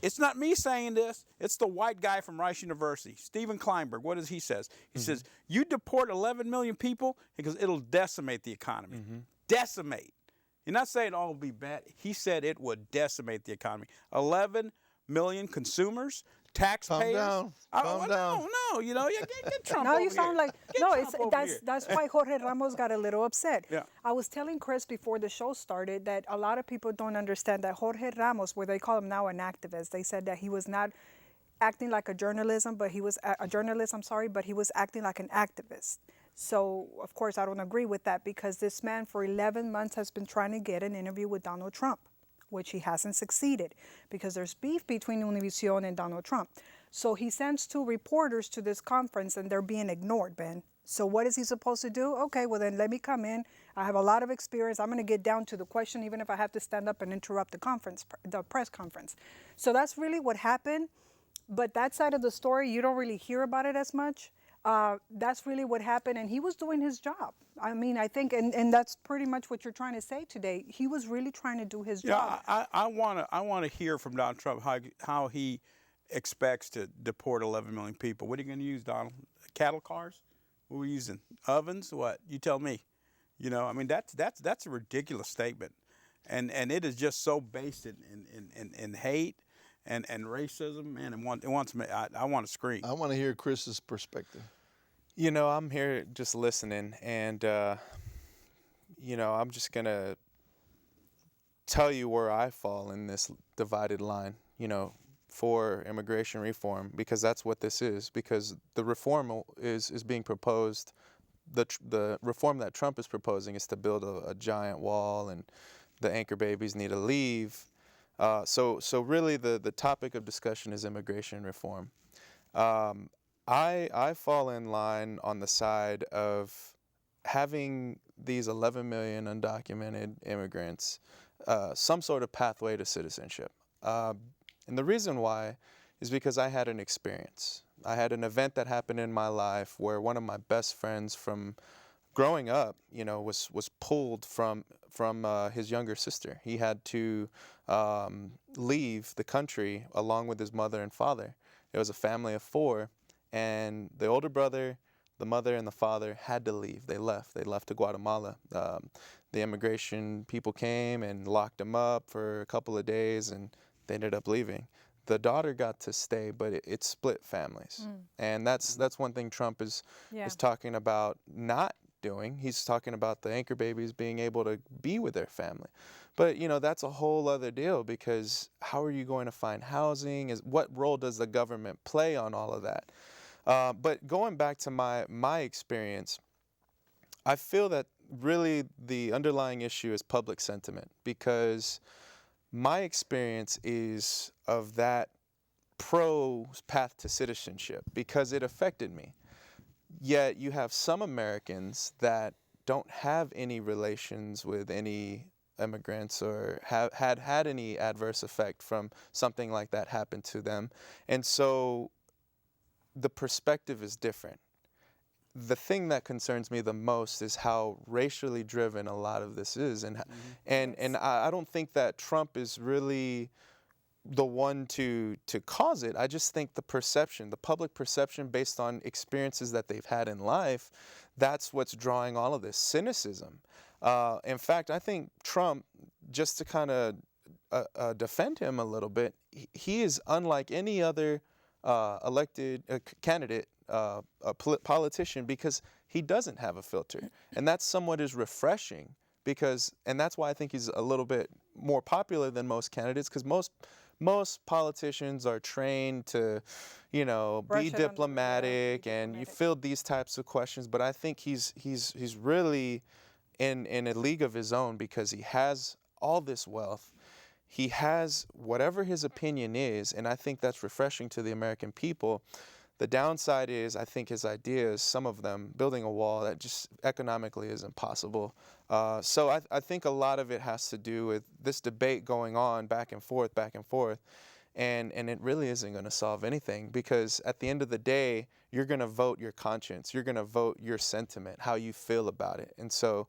Speaker 1: it's not me saying this. It's the white guy from Rice University, Steven Kleinberg. What does he says? He says, you deport 11 million people because it'll decimate the economy. Decimate. You're not saying, oh, it'll be bad. He said it would decimate the economy. 11 million consumers, taxpayers.
Speaker 2: Calm down.
Speaker 1: No, you know, get Trump
Speaker 4: No,
Speaker 1: over
Speaker 4: you sound
Speaker 1: here.
Speaker 4: like
Speaker 1: Get
Speaker 4: no.
Speaker 1: Trump over here.
Speaker 4: That's why Jorge Ramos got a little upset.
Speaker 1: Yeah.
Speaker 4: I was telling Chris before the show started that a lot of people don't understand that Jorge Ramos, where they call him now an activist, they said that he was not acting like a journalist, but he was but he was acting like an activist. So, of course, I don't agree with that because this man for 11 months has been trying to get an interview with Donald Trump, which he hasn't succeeded because there's beef between Univision and Donald Trump. So he sends 2 reporters to this conference and they're being ignored, Ben. So what is he supposed to do? Okay, well then let me come in. I have a lot of experience. I'm going to get down to the question even if I have to stand up and interrupt the press conference. So that's really what happened. But that side of the story, you don't really hear about it as much. That's really what happened, and he was doing his job. I mean, I think, and that's pretty much what you're trying to say today. He was really trying to do his job.
Speaker 1: I want to hear from Donald Trump how he expects to deport 11 million people. What are you going to use, Donald? Cattle cars? What are we using? Ovens? What? You tell me. You know, I mean, that's a ridiculous statement, and it is just so based in hate and racism. Man, it wants me. I want to scream.
Speaker 2: I want to hear Chris's perspective.
Speaker 3: You know, I'm here just listening, and you know, I'm just gonna tell you where I fall in this divided line. You know, for immigration reform, because that's what this is. Because the reform is being proposed. The reform that Trump is proposing is to build a giant wall, and the anchor babies need to leave. So really, the topic of discussion is immigration reform. I fall in line on the side of having these 11 million undocumented immigrants some sort of pathway to citizenship. And the reason why is because I had an experience. I had an event that happened in my life where one of my best friends from growing up, you know, was pulled from his younger sister. He had to leave the country along with his mother and father. It was a family of 4, and the older brother, the mother, and the father had to leave. They left. They left to Guatemala. The immigration people came and locked them up for a couple of days, and they ended up leaving. The daughter got to stay, but it split families. And that's one thing Trump is talking about not doing. He's talking about the anchor babies being able to be with their family. But, you know, that's a whole other deal, because how are you going to find housing? What role does the government play on all of that? But going back to my experience, I feel that really the underlying issue is public sentiment, because my experience is of that pro path to citizenship, because it affected me. Yet you have some Americans that don't have any relations with any immigrants or have had any adverse effect from something like that happen to them. And so the perspective is different. The thing that concerns me the most is how racially driven a lot of this is. And I don't think that Trump is really the one to cause it. I just think the perception, the public perception based on experiences that they've had in life, that's what's drawing all of this cynicism. In fact, I think Trump, just to kind of defend him a little bit, he is unlike any other elected candidate, politician, because he doesn't have a filter. And that's somewhat is refreshing, and that's why I think he's a little bit more popular than most candidates, because most politicians are trained to, you know,
Speaker 4: Brush
Speaker 3: be
Speaker 4: it under the rug,
Speaker 3: diplomatic,
Speaker 4: be
Speaker 3: and you
Speaker 4: diplomatic.
Speaker 3: field these types of questions. But I think he's really in a league of his own, because he has all this wealth. He has whatever his opinion is, and I think that's refreshing to the American people. The downside is, I think his ideas, some of them, building a wall, that just economically is impossible. So I think a lot of it has to do with this debate going on back and forth, and it really isn't going to solve anything, because at the end of the day, you're going to vote your conscience. You're going to vote your sentiment, how you feel about it. And so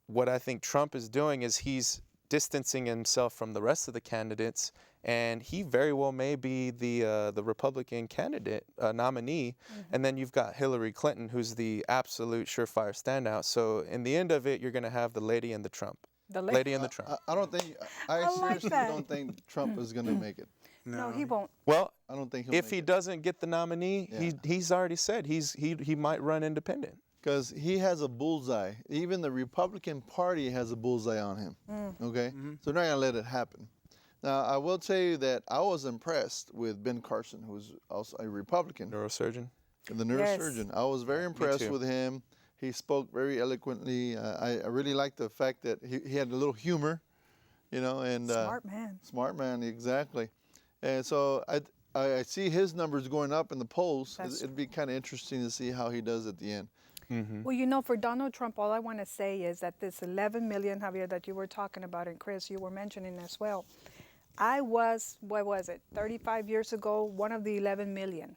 Speaker 3: what I think Trump is doing is he's distancing himself from the rest of the candidates, and he very well may be the Republican candidate nominee. And then you've got Hillary Clinton, who's the absolute surefire standout. So in the end of it, you're going to have the lady and the Trump.
Speaker 4: The
Speaker 3: Lady and the Trump.
Speaker 2: I don't think. I
Speaker 4: like
Speaker 2: seriously
Speaker 4: that.
Speaker 2: don't think Trump is going to make it.
Speaker 4: No, he won't.
Speaker 3: Well,
Speaker 2: I don't think he'll
Speaker 3: if
Speaker 2: make
Speaker 3: he
Speaker 2: it.
Speaker 3: doesn't get the nominee,
Speaker 2: Yeah.
Speaker 3: he's already said he might run independent.
Speaker 2: Because he has a bullseye. Even the Republican Party has a bullseye on him. Okay? So they're not going to let it happen. Now, I will tell you that I was impressed with Ben Carson, who's also a Republican,
Speaker 3: Neurosurgeon.
Speaker 2: the neurosurgeon. I was very impressed
Speaker 3: too.
Speaker 2: with him. He spoke very eloquently. I really liked the fact that he had a little humor, you know, and
Speaker 4: Smart man.
Speaker 2: smart man, exactly. And so I see his numbers going up in the polls.
Speaker 4: That's
Speaker 2: It'd be kind of interesting to see how he does at the end.
Speaker 4: Well, you know, for Donald Trump, all I want to say is that this 11 million, Javier, that you were talking about, and Chris, you were mentioning as well. I was, what was it, 35 years ago, one of the 11 million,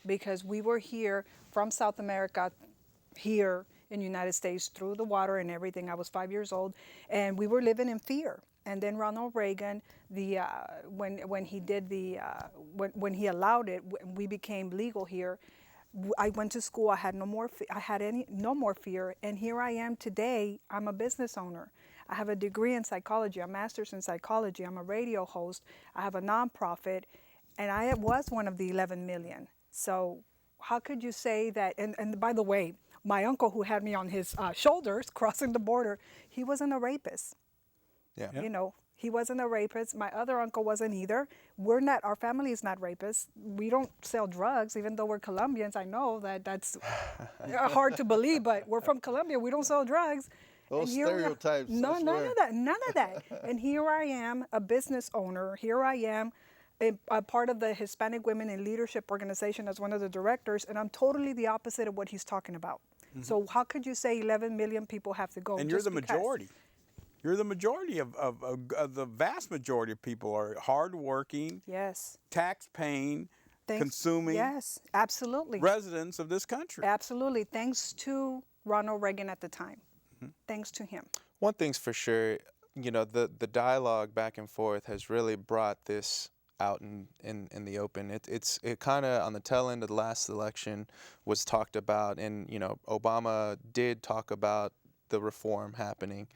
Speaker 4: because we were here from South America, here in the United States, through the water and everything. I was 5 years old, and we were living in fear. And then Ronald Reagan, when he did when he allowed it, we became legal here. I went to school. I had no more fear, and here I am today. I'm a business owner. I have a degree in psychology, a master's in psychology. I'm a radio host. I have a nonprofit, and I was one of the 11 million. So how could you say that? And by the way, my uncle, who had me on his shoulders crossing the border, he wasn't a rapist.
Speaker 3: Yeah.
Speaker 4: You know, he wasn't a rapist. My other uncle wasn't either. Our family is not rapists. We don't sell drugs, even though we're Colombians. I know that's hard to believe, but we're from Colombia. We don't sell drugs.
Speaker 2: Those
Speaker 4: And here we are-
Speaker 2: stereotypes. I
Speaker 4: No, none
Speaker 2: swear.
Speaker 4: of that. None of that. And here I am, a business owner. Here I am, a part of the Hispanic Women in Leadership Organization as one of the directors, and I'm totally the opposite of what he's talking about. So how could you say 11 million people have to go?
Speaker 1: And you're
Speaker 4: just
Speaker 1: the
Speaker 4: because?
Speaker 1: majority. You're the majority of the vast majority of people are hardworking,
Speaker 4: Yes.
Speaker 1: tax-paying,
Speaker 4: Thanks-
Speaker 1: consuming
Speaker 4: Yes, absolutely.
Speaker 1: residents of this country.
Speaker 4: Absolutely. Thanks to Ronald Reagan at the time. Thanks to him.
Speaker 3: One thing's for sure, you know, the dialogue back and forth has really brought this out in the open. It kind of on the tail end of the last election was talked about, and you know, Obama did talk about the reform happening,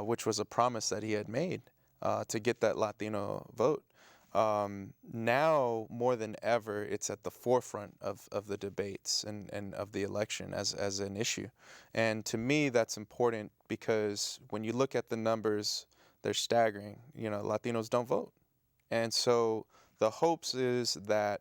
Speaker 3: which was a promise that he had made to get that Latino vote. Now more than ever, it's at the forefront of the debates and of the election as an issue. And to me, that's important because when you look at the numbers, they're staggering. You know, Latinos don't vote. And so the hopes is that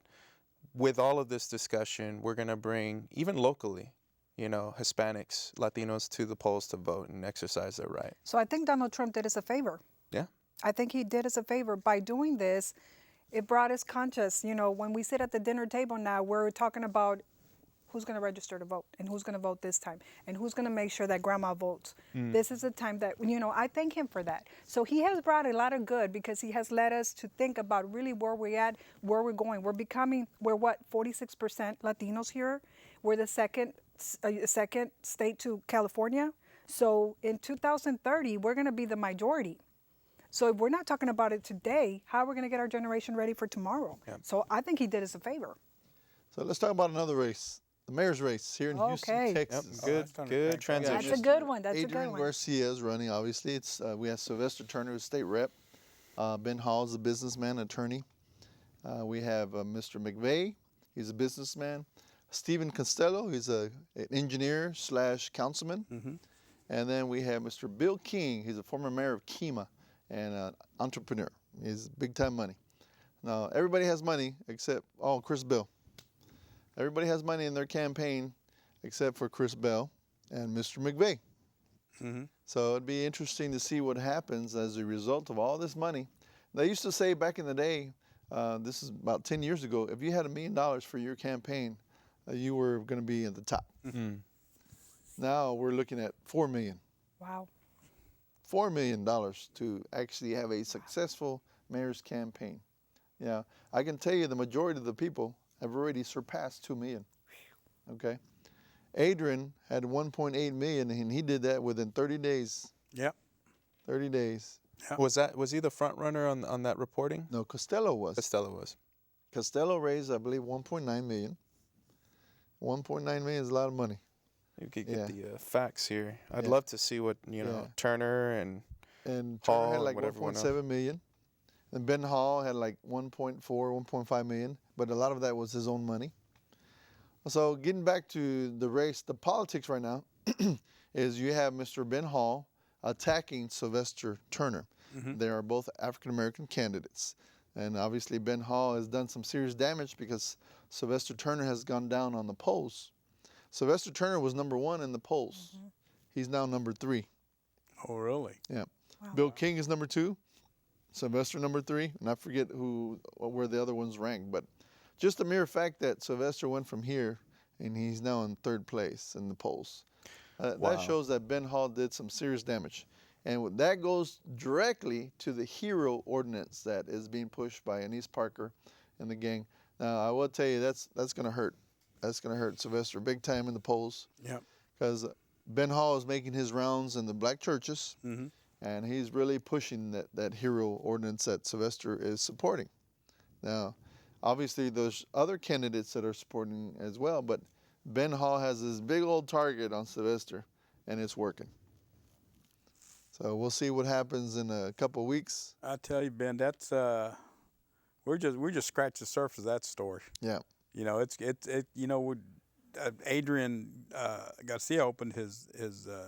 Speaker 3: with all of this discussion, we're going to bring, even locally, you know, Hispanics, Latinos to the polls to vote and exercise their right.
Speaker 4: So I think Donald Trump did us a favor.
Speaker 3: Yeah.
Speaker 4: I think he did us a favor by doing this. It brought us conscious. You know, when we sit at the dinner table now, we're talking about who's going to register to vote and who's going to vote this time and who's going to make sure that grandma votes. This is a time that, you know, I thank him for that. So he has brought a lot of good because he has led us to think about really where we're at, where we're going. We're what, 46% Latinos here? We're the second state to California. So in 2030, we're going to be the majority. So if we're not talking about it today, how are we going to get our generation ready for tomorrow?
Speaker 3: Yeah.
Speaker 4: So I think he did us a favor.
Speaker 2: So let's talk about another race, the mayor's race here in
Speaker 4: Okay.
Speaker 2: Houston,
Speaker 3: Yep.
Speaker 2: Texas.
Speaker 3: Good transition.
Speaker 4: That's a good one. That's a good
Speaker 2: Adrian
Speaker 4: one.
Speaker 2: Garcia is running, obviously. It's we have Sylvester Turner, who's state rep. Ben Hall is a businessman, attorney. We have Mr. McVeigh. He's a businessman. Stephen Costello, he's an engineer / councilman. And then we have Mr. Bill King. He's a former mayor of Kemah and an entrepreneur. He's big time money. Now, everybody has money except, Chris Bell. Everybody has money in their campaign except for Chris Bell and Mr. McVeigh.
Speaker 1: Mm-hmm.
Speaker 2: So it'd be interesting to see what happens as a result of all this money. They used to say back in the day, this is about 10 years ago, if you had $1 million for your campaign, you were going to be at the top.
Speaker 3: Mm-hmm.
Speaker 2: Now we're looking at $4 million.
Speaker 4: Wow.
Speaker 2: $4 million to actually have a successful mayor's campaign. Yeah, I can tell you the majority of the people have already surpassed 2 million. Okay. Adrian had 1.8 million, and he did that within 30 days.
Speaker 1: Yep.
Speaker 2: 30 days.
Speaker 1: Yep.
Speaker 3: Was he the front runner on that reporting?
Speaker 2: No, Costello was.
Speaker 3: Costello was.
Speaker 2: Costello raised, I believe, 1.9 million. 1.9 million is a lot of money.
Speaker 3: You could get the facts here. I'd
Speaker 2: Yeah.
Speaker 3: love to see what Turner and
Speaker 2: And
Speaker 3: Hall
Speaker 2: Turner had
Speaker 3: or
Speaker 2: like
Speaker 3: whatever went
Speaker 2: 1.7 million. And Ben Hall had like 1.4, 1.5 million. But a lot of that was his own money. So getting back to the race, the politics right now is you have Mr. Ben Hall attacking Sylvester Turner.
Speaker 1: Mm-hmm.
Speaker 2: They are both African-American candidates. And obviously Ben Hall has done some serious damage because Sylvester Turner has gone down on the polls. Sylvester Turner was number 1 in the polls.
Speaker 4: Mm-hmm.
Speaker 2: He's now number 3.
Speaker 1: Oh, really?
Speaker 2: Yeah.
Speaker 4: Wow.
Speaker 2: Bill King is number 2. Sylvester number 3. And I forget where the other ones rank. But just the mere fact that Sylvester went from here and he's now in 3rd place in the polls. That shows that Ben Hall did some serious damage. And that goes directly to the hero ordinance that is being pushed by Anise Parker and the gang. Now, I will tell you, that's going to hurt. That's going to hurt Sylvester big time in the polls.
Speaker 1: Yep.
Speaker 2: Because Ben Hall is making his rounds in the black churches,
Speaker 1: Mm-hmm.
Speaker 2: and he's really pushing that hero ordinance that Sylvester is supporting. Now, obviously, there's other candidates that are supporting as well, but Ben Hall has this big old target on Sylvester, and it's working. So we'll see what happens in a couple of weeks.
Speaker 1: I tell you, Ben, that's we're just scratched the surface of that story.
Speaker 2: Yeah.
Speaker 1: You know, Adrian Garcia opened his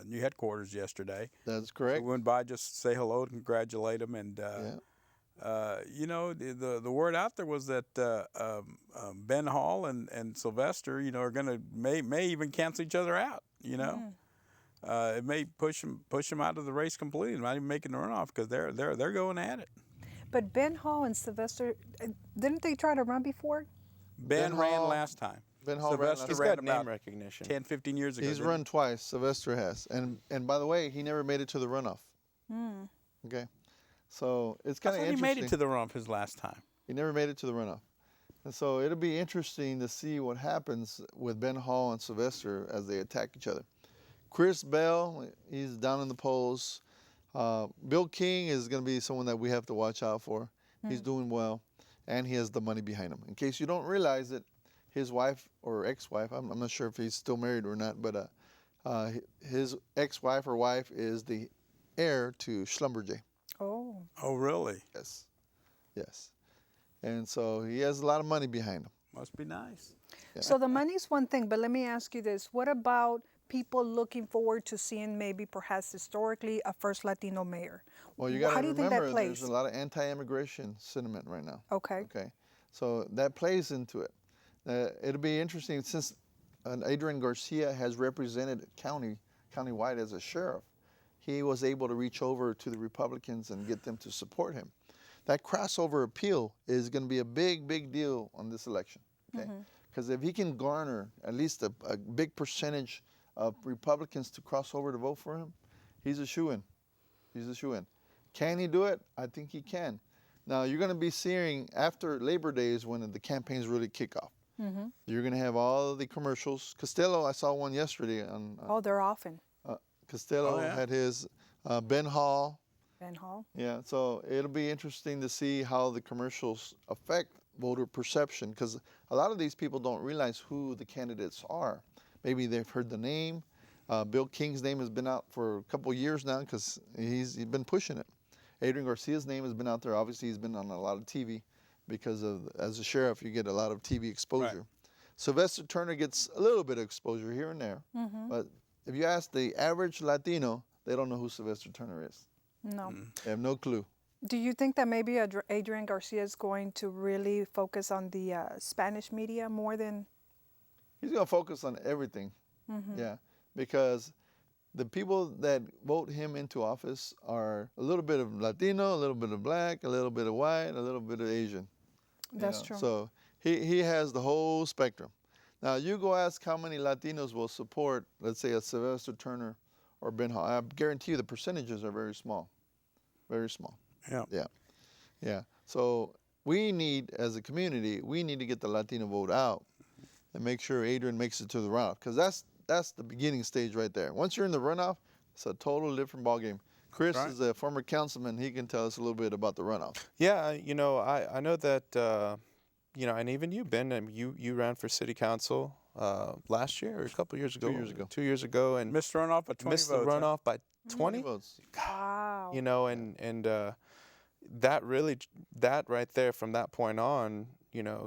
Speaker 1: new headquarters yesterday.
Speaker 2: That's correct.
Speaker 1: We went by just to say hello, congratulate him, and the word out there was that Ben Hall and Sylvester, are going to may even cancel each other out. It may push him out of the race completely. It might even make it a runoff because they're going at it.
Speaker 4: But Ben Hall and Sylvester, didn't they try to run before?
Speaker 1: Ben ran last time.
Speaker 2: Ben Hall
Speaker 1: Sylvester
Speaker 3: He's
Speaker 1: ran
Speaker 3: got name
Speaker 1: about
Speaker 3: recognition.
Speaker 1: 10, 15 years ago.
Speaker 2: He's run twice. Sylvester has, and by the way, he never made it to the runoff. Okay, so it's kind of
Speaker 1: He
Speaker 2: interesting.
Speaker 1: made it to the runoff his last time.
Speaker 2: He never made it to the runoff, and so it'll be interesting to see what happens with Ben Hall and Sylvester as they attack each other. Chris Bell, he's down in the polls. Bill King is going to be someone that we have to watch out for. He's doing well, and he has the money behind him. In case you don't realize it, his wife or ex-wife, I'm not sure if he's still married or not, but his ex-wife or wife is the heir to Schlumberger.
Speaker 4: Oh.
Speaker 1: Oh, really?
Speaker 2: Yes. And so he has a lot of money behind him.
Speaker 1: Must be nice.
Speaker 2: Yeah.
Speaker 4: So the money's one thing, but let me ask you this. What about people looking forward to seeing maybe perhaps historically a first Latino mayor?
Speaker 2: Well, you got
Speaker 4: How
Speaker 2: to
Speaker 4: do you think that
Speaker 2: remember
Speaker 4: plays?
Speaker 2: there's a lot of anti-immigration sentiment right now.
Speaker 4: Okay.
Speaker 2: Okay. So that plays into it. It'll be interesting since Adrian Garcia has represented countywide as a sheriff. He was able to reach over to the Republicans and get them to support him. That crossover appeal is going to be a big, big deal on this election. Okay. Because if he can garner at least a big percentage of Republicans to cross over to vote for him, he's a shoo-in. He's a shoo-in. Can he do it? I think he can. Now, you're going to be seeing after Labor Day is when the campaigns really kick off. You're going to have all the commercials. Costello, I saw one yesterday.
Speaker 4: They're often.
Speaker 2: Costello had his Ben Hall.
Speaker 4: Ben Hall.
Speaker 2: Yeah, so it'll be interesting to see how the commercials affect voter perception because a lot of these people don't realize who the candidates are. Maybe they've heard the name. Bill King's name has been out for a couple years now because he's been pushing it. Adrian Garcia's name has been out there. Obviously, he's been on a lot of TV because as a sheriff, you get a lot of TV exposure.
Speaker 1: Right.
Speaker 2: Sylvester Turner gets a little bit of exposure here and there. But if you ask the average Latino, they don't know who Sylvester Turner is.
Speaker 4: No.
Speaker 2: They have no clue.
Speaker 4: Do you think that maybe Adrian Garcia is going to really focus on the Spanish media more than?
Speaker 2: He's going to focus on everything. Yeah, because the people that vote him into office are a little bit of Latino, a little bit of black, a little bit of white, a little bit of Asian.
Speaker 4: That's true.
Speaker 2: So he has the whole spectrum. Now, you go ask how many Latinos will support, let's say, a Sylvester Turner or Ben Hall. I guarantee you the percentages are very small. Very small.
Speaker 1: Yeah.
Speaker 2: Yeah. Yeah. So we need, as a community, we need to get the Latino vote out and make sure Adrian makes it to the runoff, because that's the beginning stage right there. Once you're in the runoff, it's a total different ballgame. Chris is a former councilman. He can tell us a little bit about the runoff.
Speaker 3: Yeah, I know that, and even you, Ben, you ran for city council last year or a couple years ago?
Speaker 2: 2 years ago.
Speaker 3: 2 years ago. And
Speaker 1: missed runoff by 20
Speaker 3: missed
Speaker 1: votes.
Speaker 3: the runoff by 20
Speaker 2: votes.
Speaker 4: Wow.
Speaker 3: And that right there, from that point on,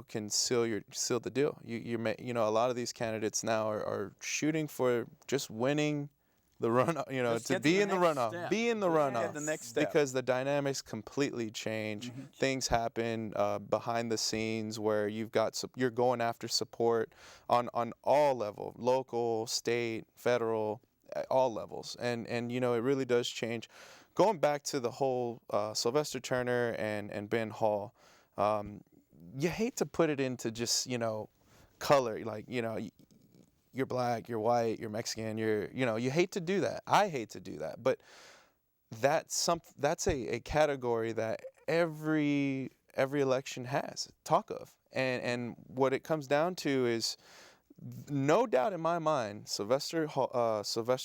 Speaker 3: can seal the deal. A lot of these candidates now are shooting for just winning the runoff, to be in the runoff, be in the runoff,
Speaker 1: the next step.
Speaker 3: because the dynamics completely change. Things happen behind the scenes where you're going after support on all levels, local, state, federal, all levels, and it really does change. Going back to the whole Sylvester Turner and Ben Hall, you hate to put it into just color, like you're black, you're white, you're Mexican, you hate to do that. I hate to do that, but that's a category that every election has talk of, and what it comes down to is, no doubt in my mind, Sylvester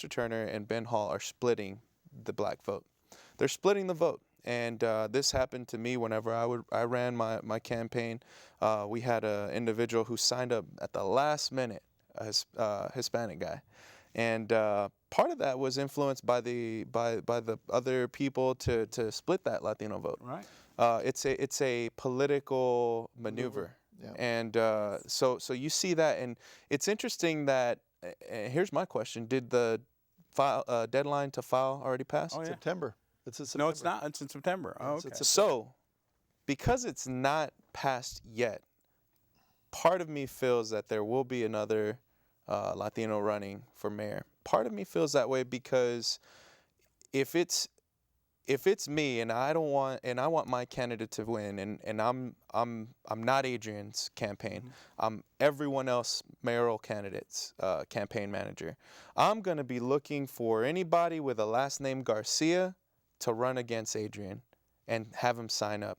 Speaker 3: Turner and Ben Hall are splitting the black vote. They're splitting the vote. And this happened to me whenever I ran my campaign. We had an individual who signed up at the last minute, a Hispanic guy, and part of that was influenced by the other people to split that Latino vote.
Speaker 1: Right.
Speaker 3: It's a political maneuver.
Speaker 2: Yeah.
Speaker 3: And so you see that, and it's interesting that. Here's my question: did the deadline to file already pass?
Speaker 1: Oh, yeah.
Speaker 2: September. It's in September.
Speaker 1: No, it's not. It's in September. Oh,
Speaker 2: It's
Speaker 1: okay.
Speaker 2: in
Speaker 3: So, because it's not passed yet, part of me feels that there will be another Latino running for mayor. Part of me feels that way because if it's me and I want my candidate to win, and I'm not Adrian's campaign. I'm everyone else mayoral candidate's campaign manager. I'm gonna be looking for anybody with a last name Garcia to run against Adrian and have him sign up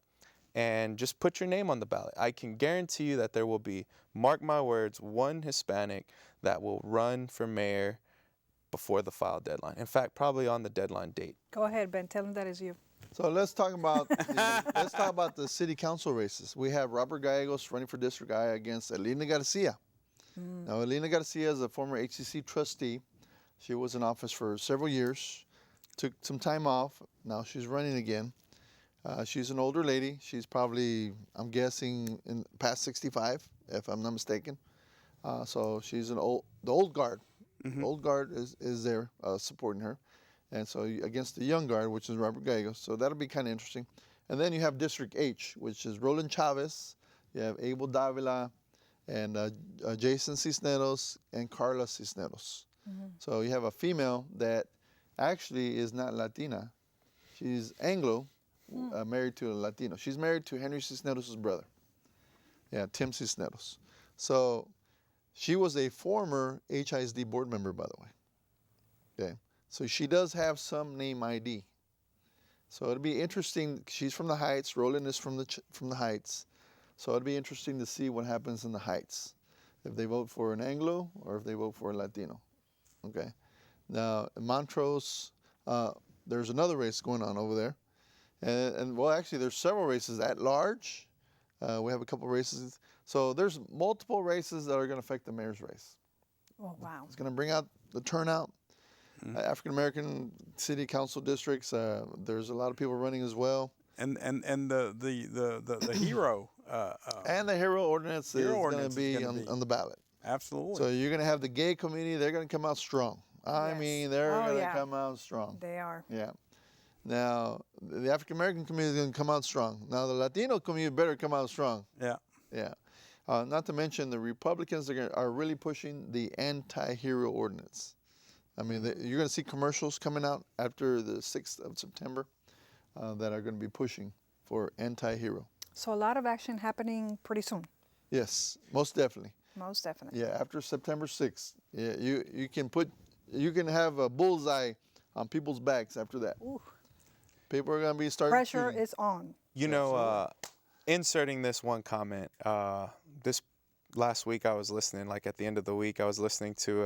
Speaker 3: and just put your name on the ballot. I can guarantee you that there will be, mark my words, one Hispanic that will run for mayor before the file deadline. In fact, probably on the deadline date.
Speaker 4: Go ahead, Ben. Tell him that is you.
Speaker 2: So let's talk about the city council races. We have Robert Gallegos running for District I against Elena Garcia. Now, Elena Garcia is a former HCC trustee. She was in office for several years, took some time off. Now she's running again. She's an older lady. She's probably, I'm guessing, past 65, if I'm not mistaken. So she's the old guard. The old guard is there supporting her. And so against the young guard, which is Robert Gallegos. So that'll be kind of interesting. And then you have District H, which is Roland Chavez. You have Abel Davila and Jason Cisneros and Carla Cisneros. So you have a female that actually is not Latina. She's Anglo, married to a Latino. She's married to Henry Cisneros' brother. Yeah, Tim Cisneros. So she was a former HISD board member, by the way. Okay. So she does have some name ID. So it'll be interesting. She's from the Heights. Roland is from the Heights. So it'll be interesting to see what happens in the Heights, if they vote for an Anglo or if they vote for a Latino. Okay. Now in Montrose, there's another race going on over there, and well, actually, there's several races at large. We have a couple races. So there's multiple races that are going to affect the mayor's race.
Speaker 4: Oh, wow.
Speaker 2: It's going to bring out the turnout. African American city council districts. There's a lot of people running as well.
Speaker 1: And the hero.
Speaker 2: And the hero ordinance is going to be on the ballot.
Speaker 1: Absolutely.
Speaker 2: So you're going to have the gay community. They're going to come out strong. I mean, they're going to come out strong.
Speaker 4: They are.
Speaker 2: Yeah. Now, the African American community is going to come out strong. Now, the Latino community better come out strong.
Speaker 1: Yeah.
Speaker 2: Yeah. Not to mention the Republicans are really pushing the anti-hero ordinance. I mean, you're going to see commercials coming out after the 6th of September that are going to be pushing for anti-hero.
Speaker 4: So a lot of action happening pretty soon.
Speaker 2: Yes, most definitely.
Speaker 4: Most definitely.
Speaker 2: Yeah, after September 6th, yeah, you can have a bullseye on people's backs after that.
Speaker 4: Ooh.
Speaker 2: People are going to be starting.
Speaker 4: Pressure is on.
Speaker 3: You know, inserting this one comment, this last week I was listening, like at the end of the week, I was listening to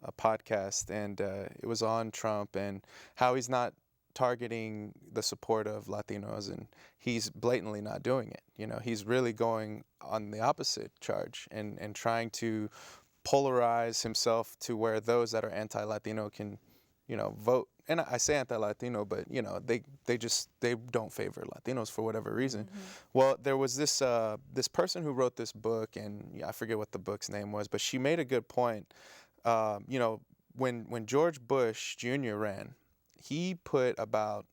Speaker 3: a podcast, and it was on Trump and how he's not targeting the support of Latinos, and he's blatantly not doing it. You know, he's really going on the opposite charge and trying to polarize himself to where those that are anti-Latino can, you know, vote. And I say anti-Latino, but, you know, they don't favor Latinos for whatever reason. Mm-hmm. Well, there was this person who wrote this book, and I forget what the book's name was, but she made a good point. You know, when George Bush Jr. ran, he put about,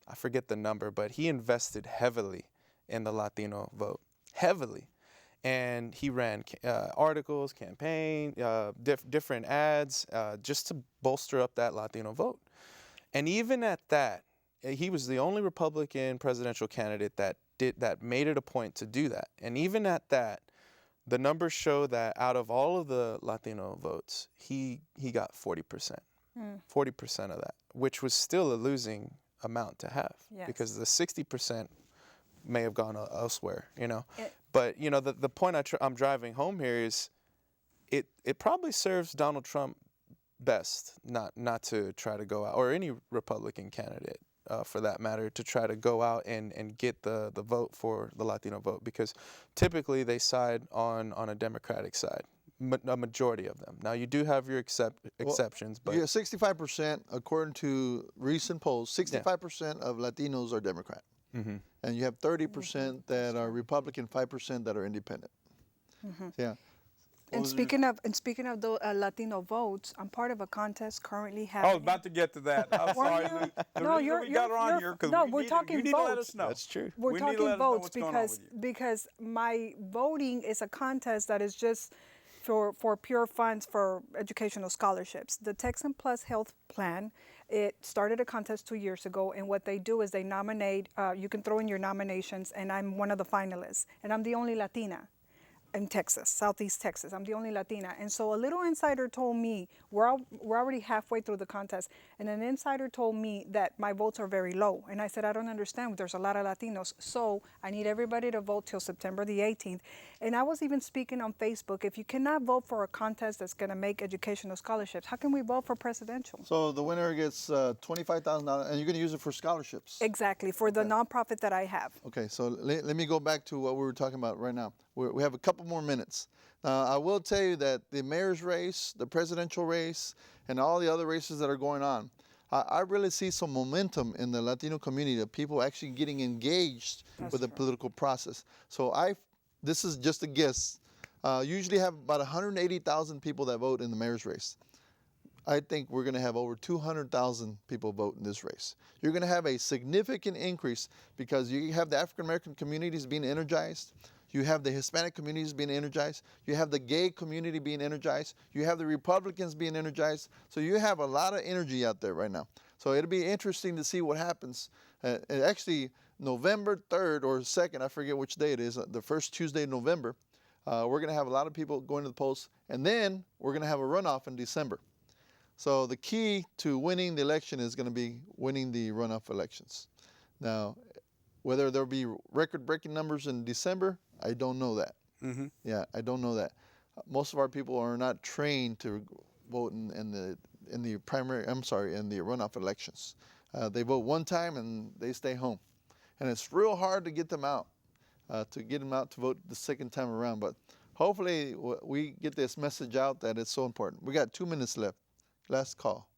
Speaker 3: I forget the number, but he invested heavily in the Latino vote, heavily. And he ran articles, campaign, different ads, just to bolster up that Latino vote. And even at that, he was the only Republican presidential candidate that made it a point to do that. And even at that, the numbers show that out of all of the Latino votes, he got 40%. 40% of that, which was still a losing amount to have, yes, because the 60% may have gone elsewhere, you know. But, you know, the point I'm driving home here is it probably serves Donald Trump best not to try to go out, or any Republican candidate for that matter, to try to go out and get the vote for the Latino vote, because typically they side on a Democratic side. A majority of them. Now, you do have your exceptions, but...
Speaker 2: Yeah, 65%, according to recent polls, 65% of Latinos are Democrat. Mm-hmm. And you have 30% that are Republican, 5% that are independent. Mm-hmm. Yeah.
Speaker 4: And speaking of the Latino votes, I'm part of a contest currently happening.
Speaker 1: I was about to get to that. I'm sorry.
Speaker 4: No,
Speaker 1: we got her on here because
Speaker 4: we're talking votes.
Speaker 1: You need to let us know.
Speaker 3: That's true.
Speaker 4: We're talking votes because my voting is a contest that is just for pure funds for educational scholarships. The Texan Plus Health Plan, it started a contest 2 years ago, and what they do is they nominate, you can throw in your nominations, and I'm one of the finalists, and I'm the only Latina in Texas, Southeast Texas. I'm the only Latina. And so a little insider told me, we're already halfway through the contest, and an insider told me that my votes are very low. And I said, I don't understand. There's a lot of Latinos. So I need everybody to vote till September the 18th. And I was even speaking on Facebook, if you cannot vote for a contest that's going to make educational scholarships, how can we vote for presidential?
Speaker 2: So the winner gets $25,000, and you're going to use it for scholarships.
Speaker 4: Exactly, for the nonprofit that I have.
Speaker 2: Okay, so let me go back to what we were talking about right now. We have a couple more minutes. I will tell you that the mayor's race, the presidential race, and all the other races that are going on, I really see some momentum in the Latino community of people actually getting engaged with the political process. So this is just a guess. Usually have about 180,000 people that vote in the mayor's race. I think we're going to have over 200,000 people vote in this race. You're going to have a significant increase because you have the African American communities being energized. You have the Hispanic communities being energized. You have the gay community being energized. You have the Republicans being energized. So you have a lot of energy out there right now. So it'll be interesting to see what happens. Actually, November 3rd or 2nd, I forget which day it is, the first Tuesday in November, we're going to have a lot of people going to the polls. And then we're going to have a runoff in December. So the key to winning the election is going to be winning the runoff elections. Now, whether there'll be record-breaking numbers in December, I don't know that. Mm-hmm. Yeah, I don't know that. Most of our people are not trained to vote in the runoff elections. They vote one time and they stay home, and it's real hard to get them out, to vote the second time around. But hopefully, we get this message out that it's so important. We got 2 minutes left. Last call.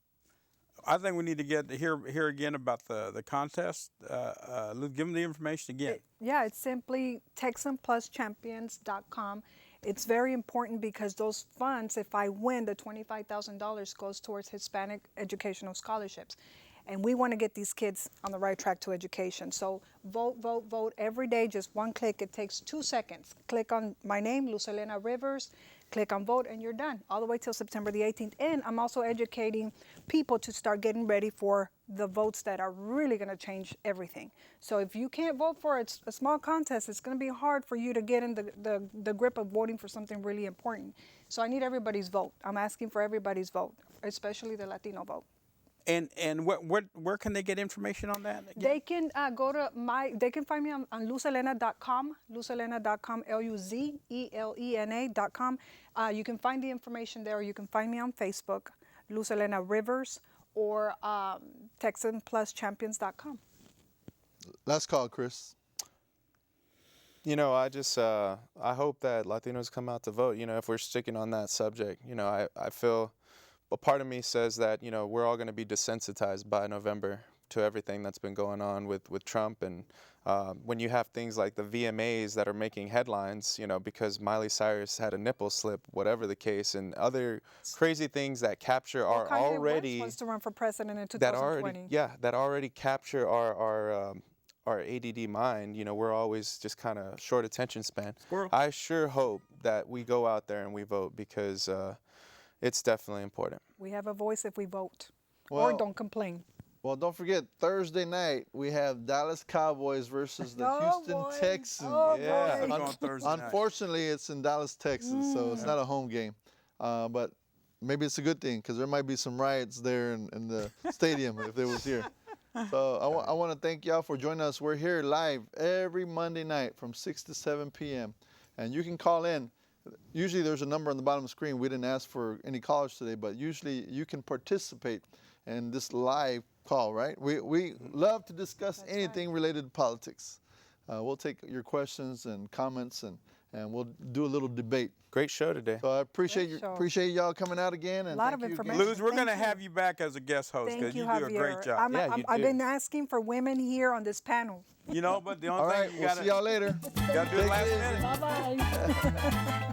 Speaker 1: I think we need to get hear again about the contest. Give them the information again.
Speaker 4: It's simply TexanPlusChampions.com. It's very important because those funds, if I win, the $25,000 goes towards Hispanic educational scholarships. And we want to get these kids on the right track to education. So vote, vote, vote every day, just one click. It takes 2 seconds. Click on my name, Luz Helena Rivers, click on vote, and you're done, all the way till September the 18th. And I'm also educating people to start getting ready for the votes that are really going to change everything. So if you can't vote for it, a small contest, it's going to be hard for you to get in the grip of voting for something really important. So I need everybody's vote. I'm asking for everybody's vote, especially the Latino vote.
Speaker 1: And where can they get information on that? Again?
Speaker 4: They can go to they can find me on luzhelena.com, luzhelena.com, LUZELENA.com. You can find the information there, or you can find me on Facebook, Luz Helena Rivers, or TexanPlusChampions.com.
Speaker 2: Last call, Chris.
Speaker 3: You know, I just I hope that Latinos come out to vote. You know, if we're sticking on that subject, you know, I feel. But part of me says that, you know, we're all going to be desensitized by November to everything that's been going on with Trump. And when you have things like the VMAs that are making headlines, you know, because Miley Cyrus had a nipple slip, whatever the case, and other crazy things that capture our
Speaker 4: Kanye
Speaker 3: already...
Speaker 4: West wants to run for president in 2020.
Speaker 3: That already capture our ADD mind. You know, we're always just kind of short attention span.
Speaker 1: Squirrel.
Speaker 3: I sure hope that we go out there and we vote, because... it's definitely important.
Speaker 4: We have a voice if we vote,
Speaker 2: Well,
Speaker 4: or don't complain.
Speaker 2: Well, don't forget, Thursday night, we have Dallas Cowboys versus the
Speaker 4: Oh,
Speaker 2: Houston
Speaker 4: boy.
Speaker 2: Texans.
Speaker 4: Oh,
Speaker 3: Yeah.
Speaker 4: boy.
Speaker 1: On Thursday night.
Speaker 2: Unfortunately, it's in Dallas, Texas, so it's not a home game. But maybe it's a good thing, because there might be some riots there in the stadium if it was here. So I want to thank y'all for joining us. We're here live every Monday night from 6 to 7 p.m. And you can call in. Usually there's a number on the bottom of the screen. We didn't ask for any callers today, but usually you can participate in this live call, right? We love to discuss anything related to politics. We'll take your questions and comments, and we'll do a little debate.
Speaker 3: Great show today.
Speaker 2: So I appreciate y'all coming out again. And
Speaker 4: A lot of
Speaker 2: thank you again.
Speaker 4: information.
Speaker 1: Luz, we're going to
Speaker 4: Thank you.
Speaker 1: have you back as a guest host,
Speaker 4: Thank
Speaker 1: because
Speaker 4: you,
Speaker 1: you do a great
Speaker 4: Javier.
Speaker 1: job.
Speaker 4: I've been asking for women here on this panel.
Speaker 1: You know, but the
Speaker 2: All
Speaker 1: only
Speaker 2: right,
Speaker 1: thing you
Speaker 2: we'll
Speaker 1: got
Speaker 2: see y'all later.
Speaker 1: to do it last minute.
Speaker 4: Bye-bye.